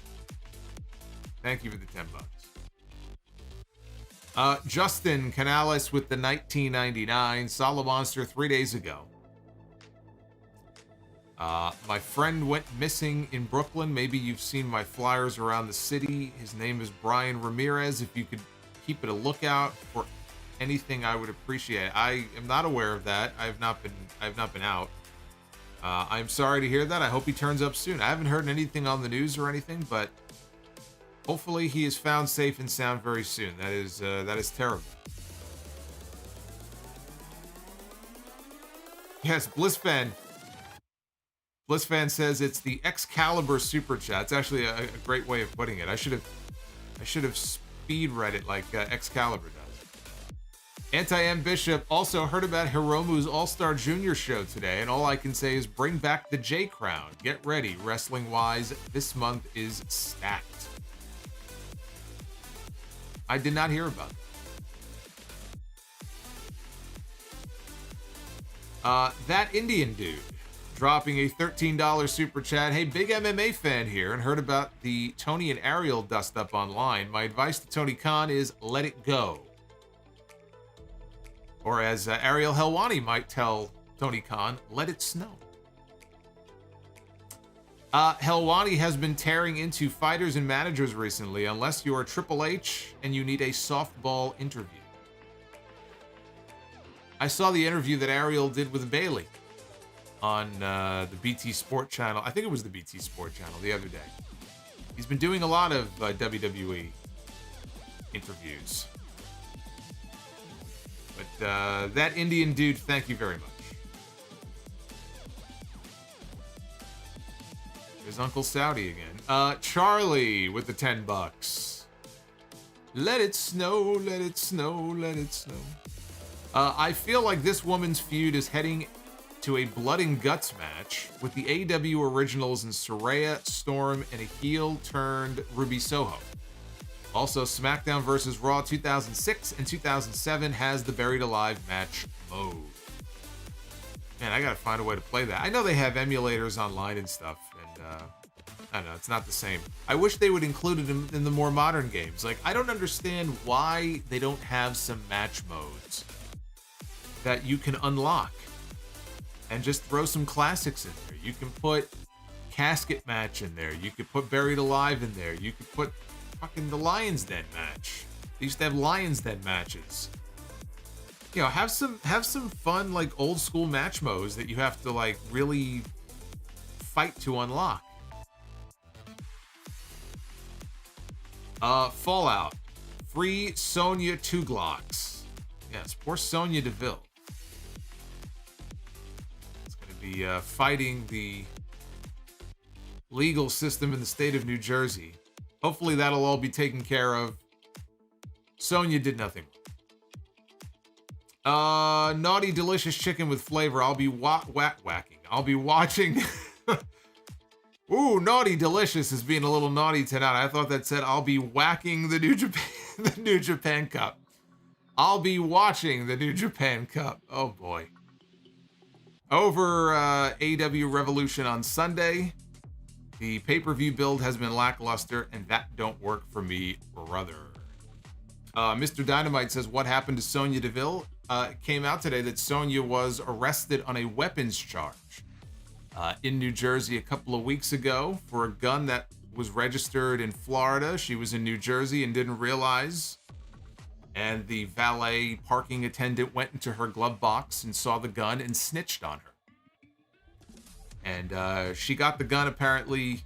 Thank you for the $10. Justin Canales with the $19.99. Solomonster 3 days ago. My friend went missing in Brooklyn. Maybe you've seen my flyers around the city. His name is Brian Ramirez. If you could keep it a lookout for anything, I would appreciate it. I am not aware of that. I have not been out. I'm sorry to hear that. I hope he turns up soon. I haven't heard anything on the news or anything, but hopefully he is found safe and sound very soon. That is terrible. Yes, Blissfan says it's the Excalibur super chat. It's actually a great way of putting it. I should have speed read it like Excalibur does. Anti-M Bishop also heard about Hiromu's All-Star Junior show today, and all I can say is bring back the J Crown. Get ready, wrestling-wise, this month is stacked. I did not hear about it. That Indian dude dropping a $13 super chat. Hey, big MMA fan here and heard about the Toni and Ariel dust up online. My advice to Tony Khan is let it go. Or as Ariel Helwani might tell Tony Khan, let it snow. Helwani has been tearing into fighters and managers recently, unless you are Triple H and you need a softball interview. I saw the interview that Ariel did with Bailey on the BT Sport channel. I think it was the BT Sport channel the other day. He's been doing a lot of WWE interviews. But that Indian dude, thank you very much. There's Uncle Saudi again. Charlie with the $10. Let it snow, let it snow, let it snow. I feel like this woman's feud is heading to a blood and guts match with the AEW originals in Saraya, Storm, and a heel-turned Ruby Soho. Also, SmackDown vs. Raw 2006 and 2007 has the Buried Alive match mode. Man, I gotta find a way to play that. I know they have emulators online and stuff, and I don't know, it's not the same. I wish they would include it in the more modern games. Like, I don't understand why they don't have some match modes that you can unlock. and just throw some classics in there. You can put Casket Match in there. You could put Buried Alive in there. You could put fucking the Lions Den match. They used to have Lions Den matches. You know, have some fun, like, old school match modes that you have to, like, really fight to unlock. Fallout. Free Sonya 2 Glocks. Yes, poor Sonya Deville. It's going to be fighting the legal system in the state of New Jersey. Hopefully that'll all be taken care of. Sonya did nothing. Naughty delicious chicken with flavor. I'll be whacking. I'll be watching. Ooh, naughty delicious is being a little naughty tonight. I thought that said I'll be whacking the New Japan Cup. I'll be watching the New Japan Cup. Oh boy. Over AEW Revolution on Sunday. The pay-per-view build has been lackluster, and that don't work for me, brother. Mr. Dynamite says, what happened to Sonya Deville? It came out today that Sonya was arrested on a weapons charge in New Jersey a couple of weeks ago for a gun that was registered in Florida. She was in New Jersey and didn't realize. And the valet parking attendant went into her glove box and saw the gun and snitched on her. And she got the gun apparently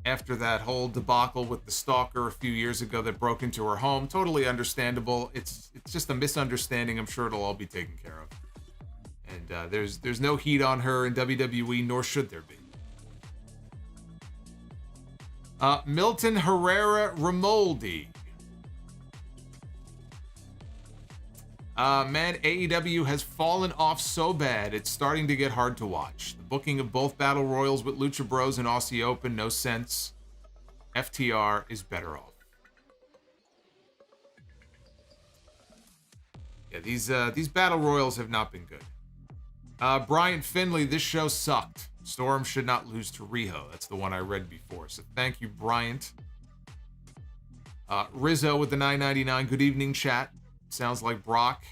after that whole debacle with the stalker a few years ago that broke into her home. Totally understandable. It's just a misunderstanding. I'm sure it'll all be taken care of. And there's no heat on her in WWE, nor should there be. Milton Herrera Ramoldi. Man, AEW has fallen off so bad, it's starting to get hard to watch. The booking of both Battle Royals with Lucha Bros and Aussie Open, no sense. FTR is better off. Yeah, these Battle Royals have not been good. Bryant Finley, this show sucked. Storm should not lose to Riho. That's the one I read before. So thank you, Bryant. Rizzo with the $9.99. Good evening, chat. Sounds like Brock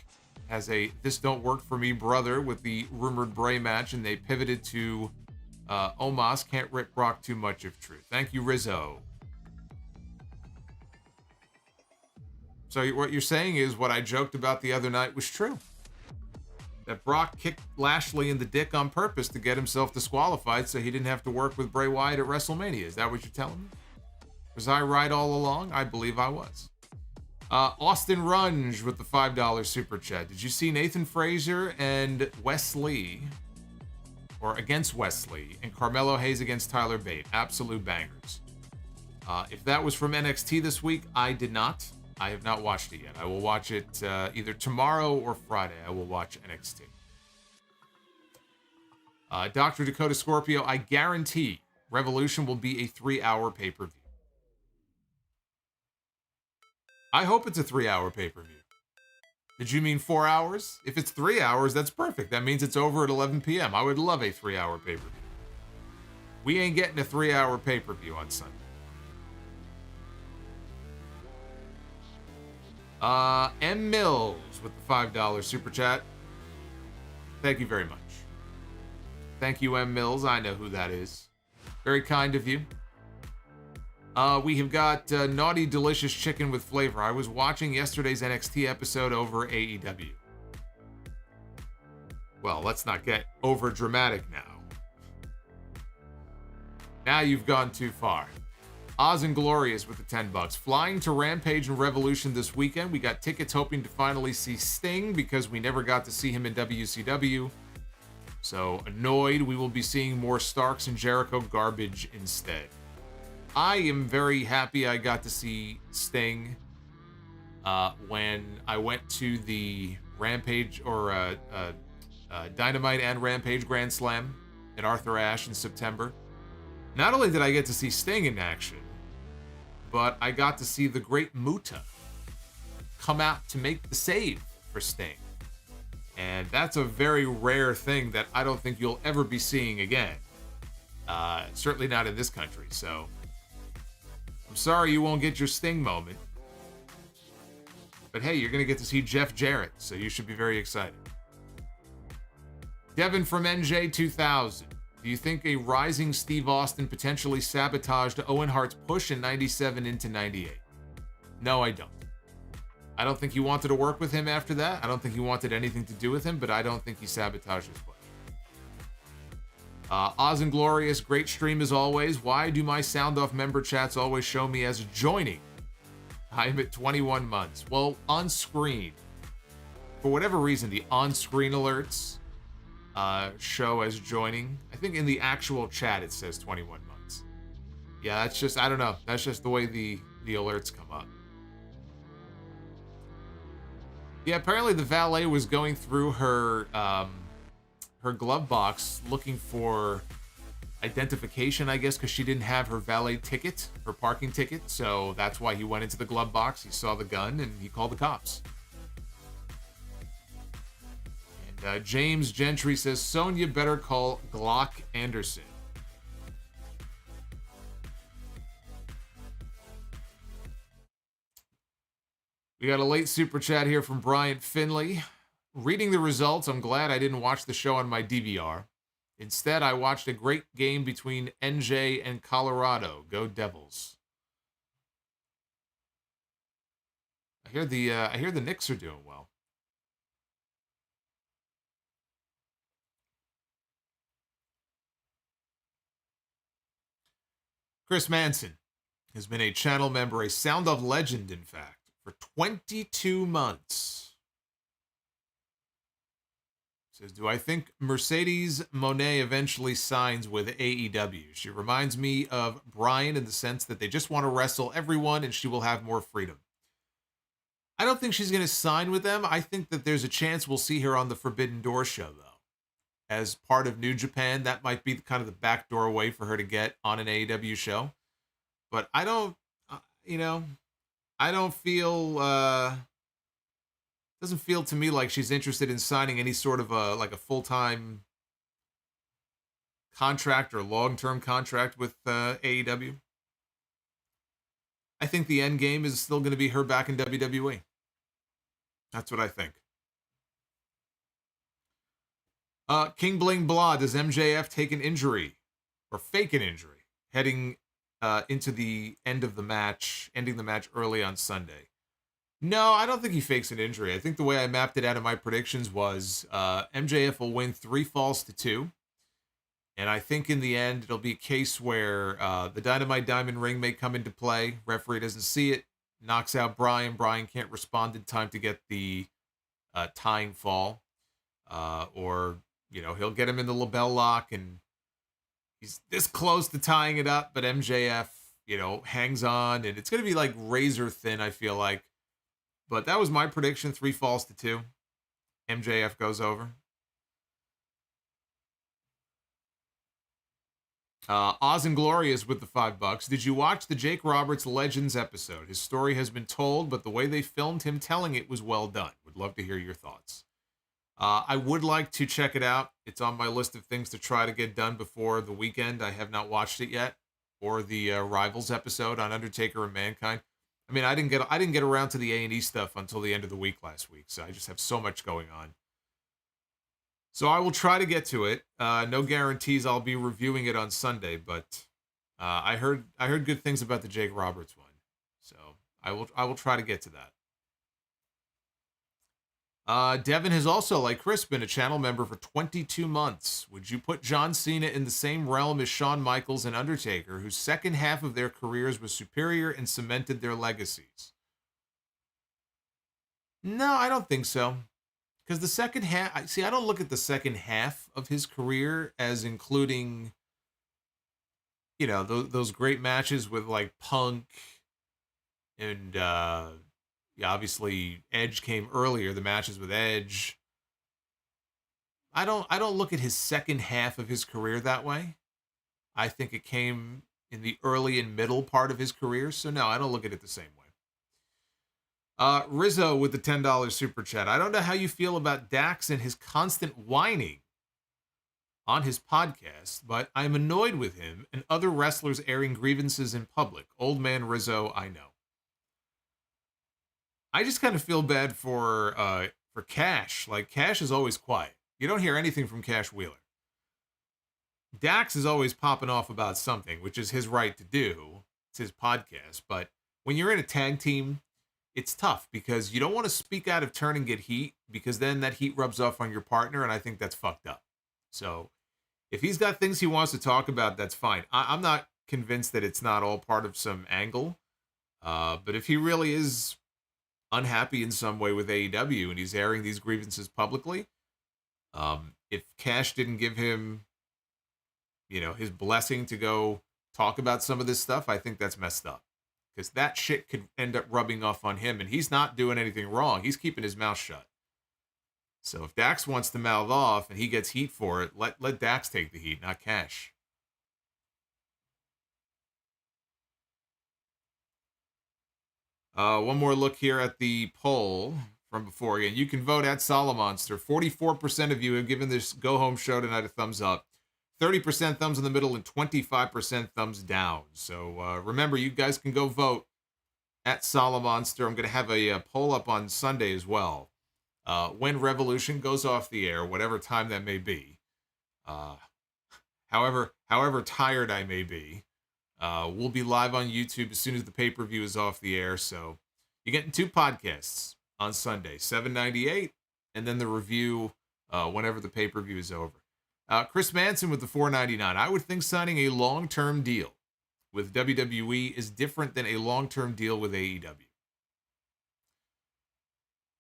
has a "this don't work for me" brother with the rumored Bray match, and they pivoted to Omos. Can't rip Brock too much if true. Thank you, Rizzo. So what you're saying is what I joked about the other night was true. That Brock kicked Lashley in the dick on purpose to get himself disqualified so he didn't have to work with Bray Wyatt at WrestleMania. Is that what you're telling me? Was I right all along? I believe I was. Austin Runge with the $5 super chat. Did you see Nathan Frazier and Wesley, or against Wesley, and Carmelo Hayes against Tyler Bate? Absolute bangers. If that was from NXT this week, I did not. I have not watched it yet. I will watch it either tomorrow or Friday. I will watch NXT. Dr. Dakota Scorpio, I guarantee Revolution will be a 3-hour pay-per-view. I hope it's a 3-hour pay-per-view. Did you mean 4 hours? If it's 3 hours, that's perfect. That means it's over at 11 p.m. I would love a 3-hour pay-per-view. We ain't getting a 3-hour pay-per-view on Sunday. M. Mills with the $5 super chat. Thank you very much. Thank you, M. Mills. I know who that is. Very kind of you. We have got Naughty Delicious Chicken with Flavor. I was watching yesterday's NXT episode over AEW. Well, let's not get over dramatic now. Now you've gone too far. Oz and Glorious with the $10. Flying to Rampage and Revolution this weekend. We got tickets hoping to finally see Sting because we never got to see him in WCW. So annoyed we will be seeing more Starks and Jericho garbage instead. I am very happy I got to see Sting when I went to the Rampage or Dynamite and Rampage Grand Slam at Arthur Ashe in September. Not only did I get to see Sting in action, but I got to see the Great Muta come out to make the save for Sting. And that's a very rare thing that I don't think you'll ever be seeing again. Certainly not in this country, so I'm sorry you won't get your Sting moment. But hey, you're going to get to see Jeff Jarrett, so you should be very excited. Kevin from NJ2000. Do you think a rising Steve Austin potentially sabotaged Owen Hart's push in 97 into 98? No, I don't. I don't think he wanted to work with him after that. I don't think he wanted anything to do with him, but I don't think he sabotaged his push. Oz and Glorious, great stream as always. Why do my sound off member chats always show me as joining? I'm at 21 months. Well, on screen, for whatever reason, the on-screen alerts show as joining. I think in the actual chat it says 21 months. Yeah, that's just, I don't know. That's just the way the alerts come up. Yeah, apparently the valet was going through her her glove box looking for identification, I guess, because she didn't have her valet ticket, her parking ticket. So that's why he went into the glove box. He saw the gun and he called the cops. And James Gentry says, Sonya better call Glock Anderson. We got a late super chat here from Bryant Finley. Reading the results, I'm glad I didn't watch the show on my DVR. Instead, I watched a great game between NJ and Colorado. Go Devils. I hear the Knicks are doing well. Chris Manson has been a channel member, a Sound of Legend, in fact, for 22 months. Says, do I think Mercedes Moné eventually signs with AEW? She reminds me of Bryan in the sense that they just want to wrestle everyone and she will have more freedom. I don't think she's going to sign with them. I think that there's a chance we'll see her on the Forbidden Door show, though. As part of New Japan, that might be kind of the backdoor way for her to get on an AEW show. But I don't, I don't feel... doesn't feel to me like she's interested in signing any sort of a full-time contract or long-term contract with AEW. I think the end game is still going to be her back in WWE. That's what I think. King Bling Blah, does MJF take an injury or fake an injury heading into the end of the match, ending the match early on Sunday? No, I don't think he fakes an injury. I think the way I mapped it out in my predictions was MJF will win 3 falls to 2. And I think in the end, it'll be a case where the Dynamite Diamond Ring may come into play. Referee doesn't see it, knocks out Bryan. Bryan can't respond in time to get the tying fall. Or, he'll get him in the label lock and he's this close to tying it up. But MJF, hangs on. And it's going to be like razor thin, I feel like. But that was my prediction, 3 falls to 2. MJF goes over. Oz and Glorious with the $5. Did you watch the Jake Roberts Legends episode? His story has been told, but the way they filmed him telling it was well done. Would love to hear your thoughts. I would like to check it out. It's on my list of things to try to get done before the weekend. I have not watched it yet. Or the Rivals episode on Undertaker and Mankind. I mean, I didn't get around to the A&E stuff until the end of the week last week, so I just have so much going on. So I will try to get to it. No guarantees I'll be reviewing it on Sunday, but I heard good things about the Jake Roberts one, so I will try to get to that. Devin has also, like Chris, been a channel member for 22 months. Would you put John Cena in the same realm as Shawn Michaels and Undertaker, whose second half of their careers was superior and cemented their legacies? No, I don't think so. Because the second half, I don't look at the second half of his career as including, those great matches with like Punk and, obviously Edge came earlier, the matches with Edge. I don't look at his second half of his career that way. I think it came in the early and middle part of his career. So no, I don't look at it the same way. Rizzo with the $10 super chat. I don't know how you feel about Dax and his constant whining on his podcast, but I'm annoyed with him and other wrestlers airing grievances in public. Old man Rizzo, I know. I just kind of feel bad for Cash. Like, Cash is always quiet. You don't hear anything from Cash Wheeler. Dax is always popping off about something, which is his right to do. It's his podcast. But when you're in a tag team, it's tough because you don't want to speak out of turn and get heat, because then that heat rubs off on your partner, and I think that's fucked up. So if he's got things he wants to talk about, that's fine. I'm not convinced that it's not all part of some angle. But if he really is unhappy in some way with AEW and he's airing these grievances publicly, if Cash didn't give him, his blessing to go talk about some of this stuff, I think that's messed up. Because that shit could end up rubbing off on him, and he's not doing anything wrong. He's keeping his mouth shut. So if Dax wants to mouth off and he gets heat for it, let Dax take the heat, not Cash. One more look here at the poll from before. Again, you can vote at Solomonster. 44% of you have given this go-home show tonight a thumbs up. 30% thumbs in the middle and 25% thumbs down. So remember, you guys can go vote at Solomonster. I'm going to have a poll up on Sunday as well. When Revolution goes off the air, whatever time that may be. However tired I may be. We'll be live on YouTube as soon as the pay-per-view is off the air. So you're getting 2 podcasts on Sunday, 798, and then the review whenever the pay-per-view is over. Chris Manson with the $4.99. I would think signing a long-term deal with WWE is different than a long-term deal with AEW.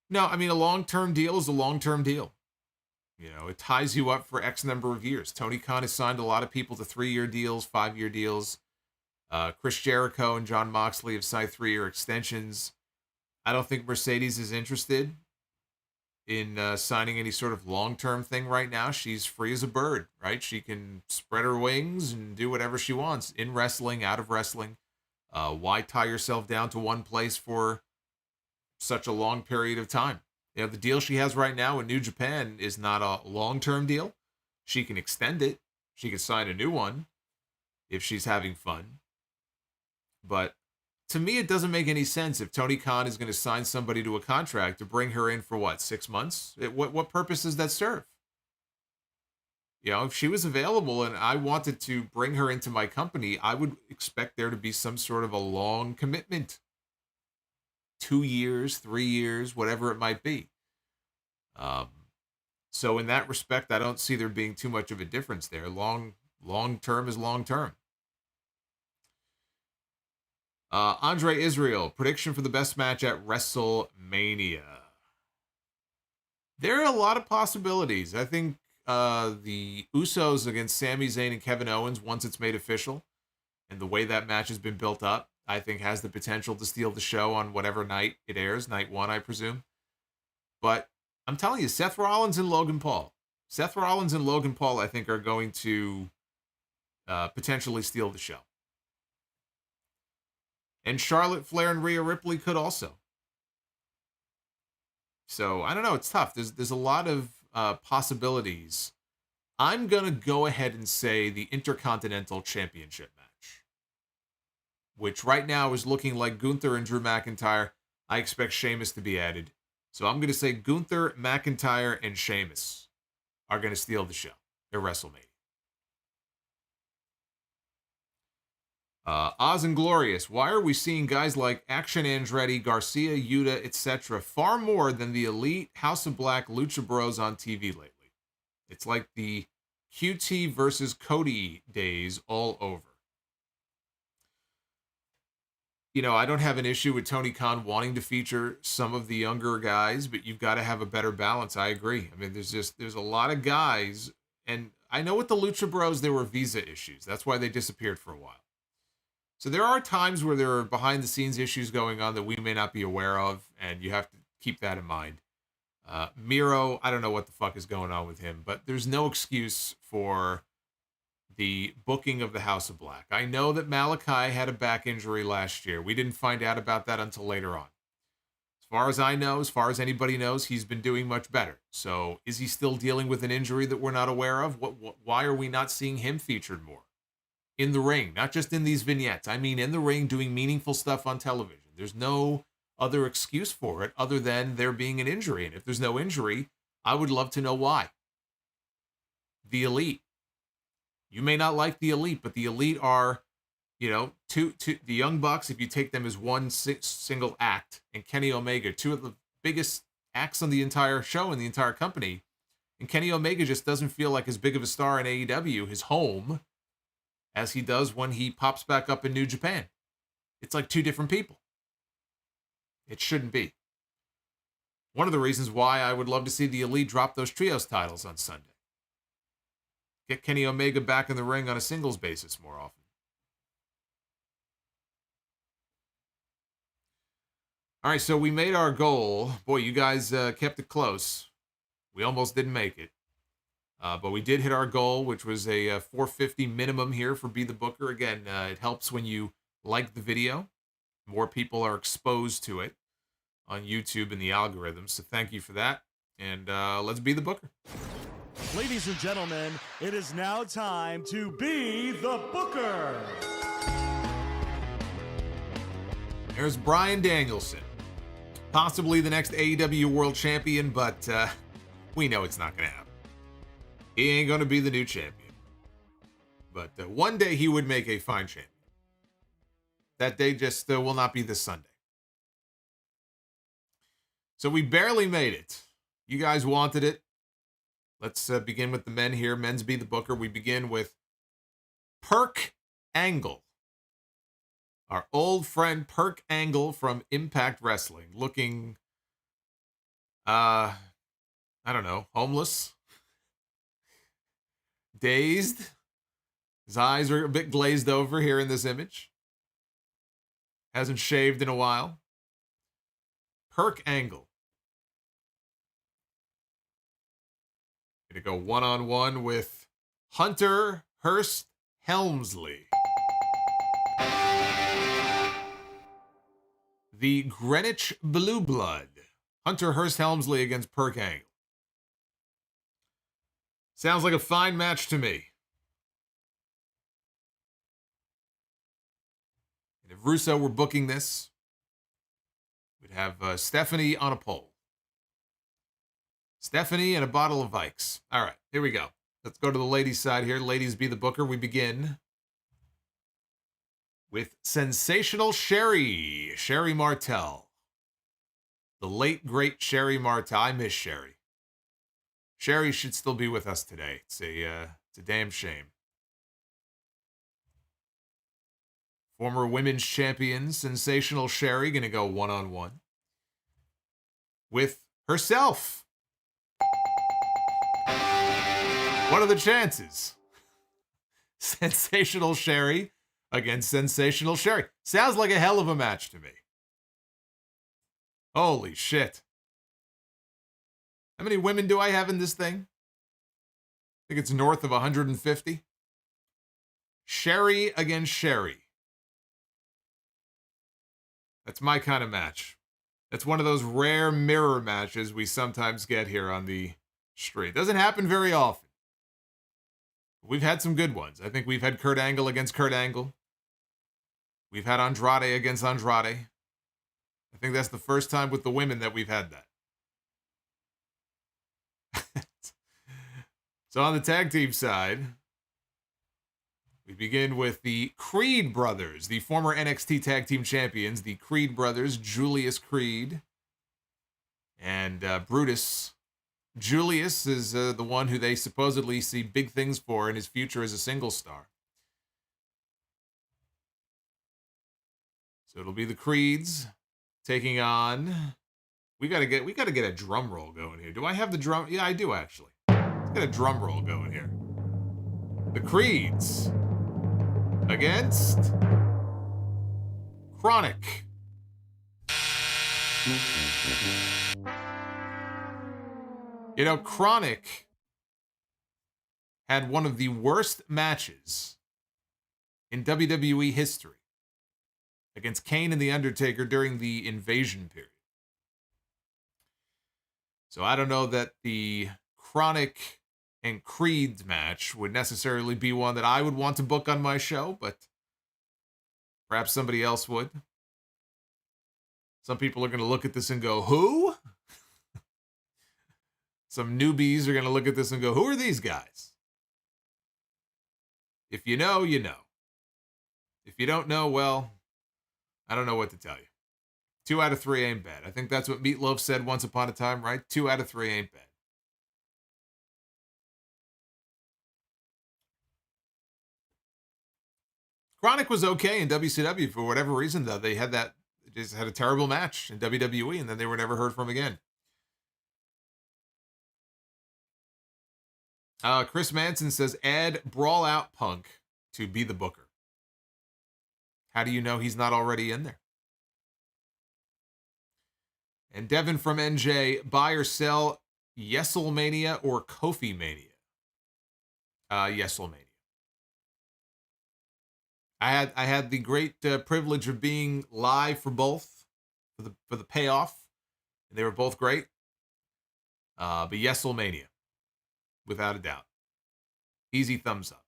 No, I mean, a long-term deal is a long-term deal. It ties you up for X number of years. Tony Khan has signed a lot of people to 3-year deals, 5-year deals. Chris Jericho and John Moxley have signed 3-year extensions. I don't think Mercedes is interested in signing any sort of long-term thing right now. She's free as a bird, right? She can spread her wings and do whatever she wants in wrestling, out of wrestling. Why tie yourself down to one place for such a long period of time? The deal she has right now in New Japan is not a long-term deal. She can extend it. She can sign a new one if she's having fun. But to me, it doesn't make any sense if Tony Khan is going to sign somebody to a contract to bring her in for 6 months? What purpose does that serve? If she was available and I wanted to bring her into my company, I would expect there to be some sort of a long commitment. 2 years, 3 years, whatever it might be. So in that respect, I don't see there being too much of a difference there. Long term is long term. Andre Israel, prediction for the best match at WrestleMania. There are a lot of possibilities. I think the Usos against Sami Zayn and Kevin Owens, once it's made official, and the way that match has been built up, I think has the potential to steal the show on whatever night it airs, night 1, I presume. But I'm telling you, Seth Rollins and Logan Paul. Seth Rollins and Logan Paul, I think, are going to potentially steal the show. And Charlotte Flair and Rhea Ripley could also. So, I don't know. It's tough. There's a lot of possibilities. I'm going to go ahead and say the Intercontinental Championship match, which right now is looking like Gunther and Drew McIntyre. I expect Sheamus to be added. So I'm going to say Gunther, McIntyre, and Sheamus are going to steal the show at WrestleMania. Oz and Glorious. Why are we seeing guys like Action Andretti, Garcia, Yuta, etc. far more than the elite House of Black Lucha Bros on TV lately? It's like the QT versus Cody days all over. I don't have an issue with Tony Khan wanting to feature some of the younger guys, but you've got to have a better balance. I agree. I mean, there's a lot of guys, and I know with the Lucha Bros, there were visa issues. That's why they disappeared for a while. So there are times where there are behind-the-scenes issues going on that we may not be aware of, and you have to keep that in mind. Miro, I don't know what the fuck is going on with him, but there's no excuse for the booking of the House of Black. I know that Malachi had a back injury last year. We didn't find out about that until later on. As far as I know, as far as anybody knows, he's been doing much better. So is he still dealing with an injury that we're not aware of? Why are we not seeing him featured more? In the ring, not just in these vignettes. I mean, in the ring, doing meaningful stuff on television. There's no other excuse for it other than there being an injury. And if there's no injury, I would love to know why. the Elite. You may not like the Elite, but the Elite are, two the Young Bucks, if you take them as one single act, and Kenny Omega, two of the biggest acts on the entire show and the entire company. And Kenny Omega just doesn't feel like as big of a star in AEW, his home, as he does when he pops back up in New Japan. It's like two different people. It shouldn't be. One of the reasons why I would love to see the Elite drop those trios titles on Sunday. Get Kenny Omega back in the ring on a singles basis more often. All right, so we made our goal. Boy, you guys kept it close. We almost didn't make it. But we did hit our goal, which was a 450 minimum here for Be the Booker. Again, it helps when you like the video. More people are exposed to it on YouTube and the algorithms. So thank you for that. And let's Be the Booker. Ladies and gentlemen, it is now time to Be the Booker. There's Bryan Danielson. Possibly the next AEW World Champion, but we know it's not going to happen. He ain't going to be the new champion. But one day he would make a fine champion. That day just will not be this Sunday. So we barely made it. You guys wanted it. Let's begin with the men here. Men's Be the Booker. We begin with Perk Angle. Our old friend Perk Angle from Impact Wrestling. Looking, I don't know, homeless? Dazed? His eyes are a bit glazed over here in this image. Hasn't shaved in a while. Perk Angle. Gonna go one-on-one with Hunter Hearst Helmsley. The Greenwich Blue Blood. Hunter Hearst Helmsley against Perk Angle. Sounds like a fine match to me. And if Russo were booking this, we'd have Stephanie on a pole. Stephanie and a bottle of Vikes. All right, here we go. Let's go to the ladies' side here. Ladies Be the Booker. We begin with Sensational Sherry. Sherry Martel. The late, great Sherry Martel. I miss Sherry. Sherry should still be with us today. It's a damn shame. Former women's champion, Sensational Sherry, going to go one-on-one with herself. What are the chances? Sensational Sherry against Sensational Sherry. Sounds like a hell of a match to me. Holy shit. How many women do I have in this thing? I think it's north of 150. Sherry against Sherry. That's my kind of match. That's one of those rare mirror matches we sometimes get here on the street. Doesn't happen very often. We've had some good ones. I think we've had Kurt Angle against Kurt Angle. We've had Andrade against Andrade. I think that's the first time with the women that we've had that. So on the tag team side, we begin with the Creed brothers, the former NXT tag team champions, the Creed brothers, Julius Creed and Brutus. Julius is the one who they supposedly see big things for in his future as a single star. So it'll be the Creeds taking on. We gotta get a drum roll going here. Do I have the drum? Yeah, I do actually. Let's get a drum roll going here. The Creeds against Chronic. You know, Chronic had one of the worst matches in WWE history against Kane and The Undertaker during the Invasion period. So I don't know that the Chronic and Creed match would necessarily be one that I would want to book on my show, but perhaps somebody else would. Some people are going to look at this and go, who? Some newbies are going to look at this and go, who are these guys? If you know, you know. If you don't know, well, I don't know what to tell you. 2 out of 3 ain't bad. I think that's what Meatloaf said once upon a time, right? 2 out of 3 ain't bad. Chronic was okay in WCW for whatever reason, though. They just had a terrible match in WWE, and then they were never heard from again. Chris Manson says, add Brawl Out Punk to be the booker. How do you know he's not already in there? And Devin from NJ, buy or sell Yeselmania or Kofi Mania? Yeselmania. I had the great privilege of being live for both for the payoff, and they were both great. But Yeselmania, without a doubt, easy thumbs up.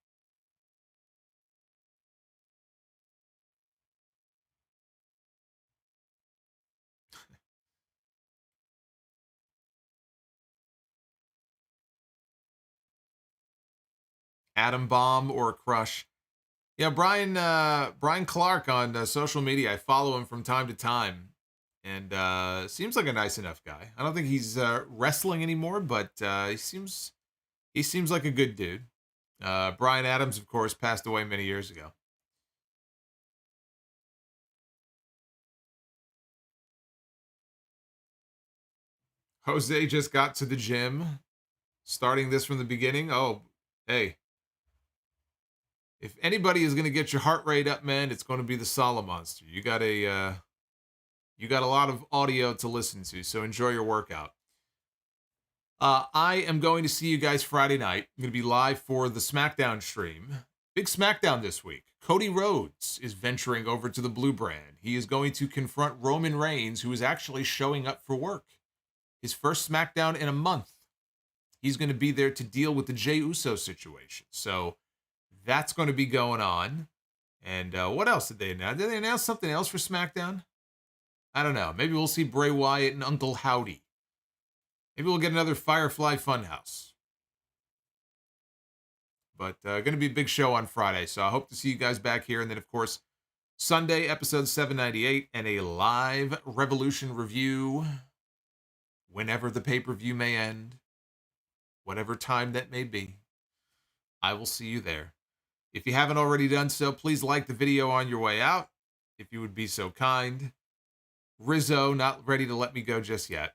Atom Bomb or Crush. Yeah, Brian Clark on social media. I follow him from time to time, and seems like a nice enough guy. I don't think he's wrestling anymore, but he seems like a good dude. Brian Adams, of course, passed away many years ago. Jose just got to the gym, starting this from the beginning. Oh, hey. If anybody is going to get your heart rate up, man, it's going to be the Solomonster. You got a lot of audio to listen to, so enjoy your workout. I am going to see you guys Friday night. I'm going to be live for the SmackDown stream. Big SmackDown this week. Cody Rhodes is venturing over to the Blue Brand. He is going to confront Roman Reigns, who is actually showing up for work. His first SmackDown in a month. He's going to be there to deal with the Jey Uso situation. So that's going to be going on. And what else did they announce? Did they announce something else for SmackDown? I don't know. Maybe we'll see Bray Wyatt and Uncle Howdy. Maybe we'll get another Firefly Funhouse. But going to be a big show on Friday. So I hope to see you guys back here. And then, of course, Sunday, episode 798, and a live Revolution review whenever the pay-per-view may end. Whatever time that may be. I will see you there. If you haven't already done so, please like the video on your way out, if you would be so kind. Rizzo, not ready to let me go just yet.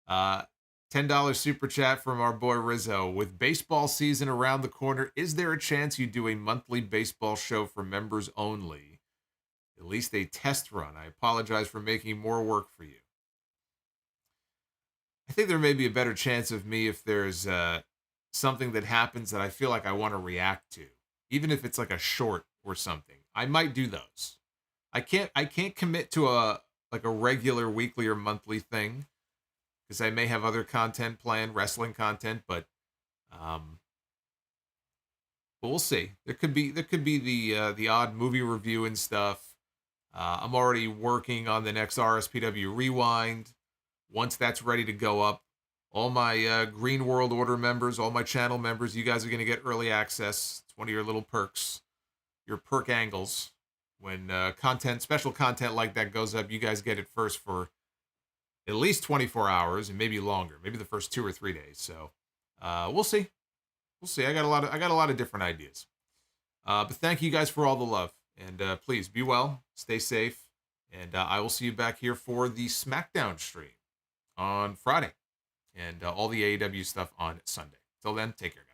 $10 super chat from our boy Rizzo. With baseball season around the corner, is there a chance you do a monthly baseball show for members only? At least a test run. I apologize for making more work for you. I think there may be a better chance of me if there's something that happens that I feel like I want to react to. Even if it's like a short or something. I might do those. I can't commit to a regular weekly or monthly thing, because I may have other content planned, wrestling content, but we'll see. There could be the odd movie review and stuff. I'm already working on the next RSPW Rewind. Once that's ready to go up, all my Green World Order members, all my channel members, you guys are going to get early access. It's one of your little perks, your perk angles. When special content like that goes up, you guys get it first for at least 24 hours and maybe longer, maybe the first 2 or 3 days. So we'll see. I got a lot of different ideas. But thank you guys for all the love, and please be well, stay safe, and I will see you back here for the SmackDown stream on Friday, and all the AEW stuff on Sunday. Till then, take care.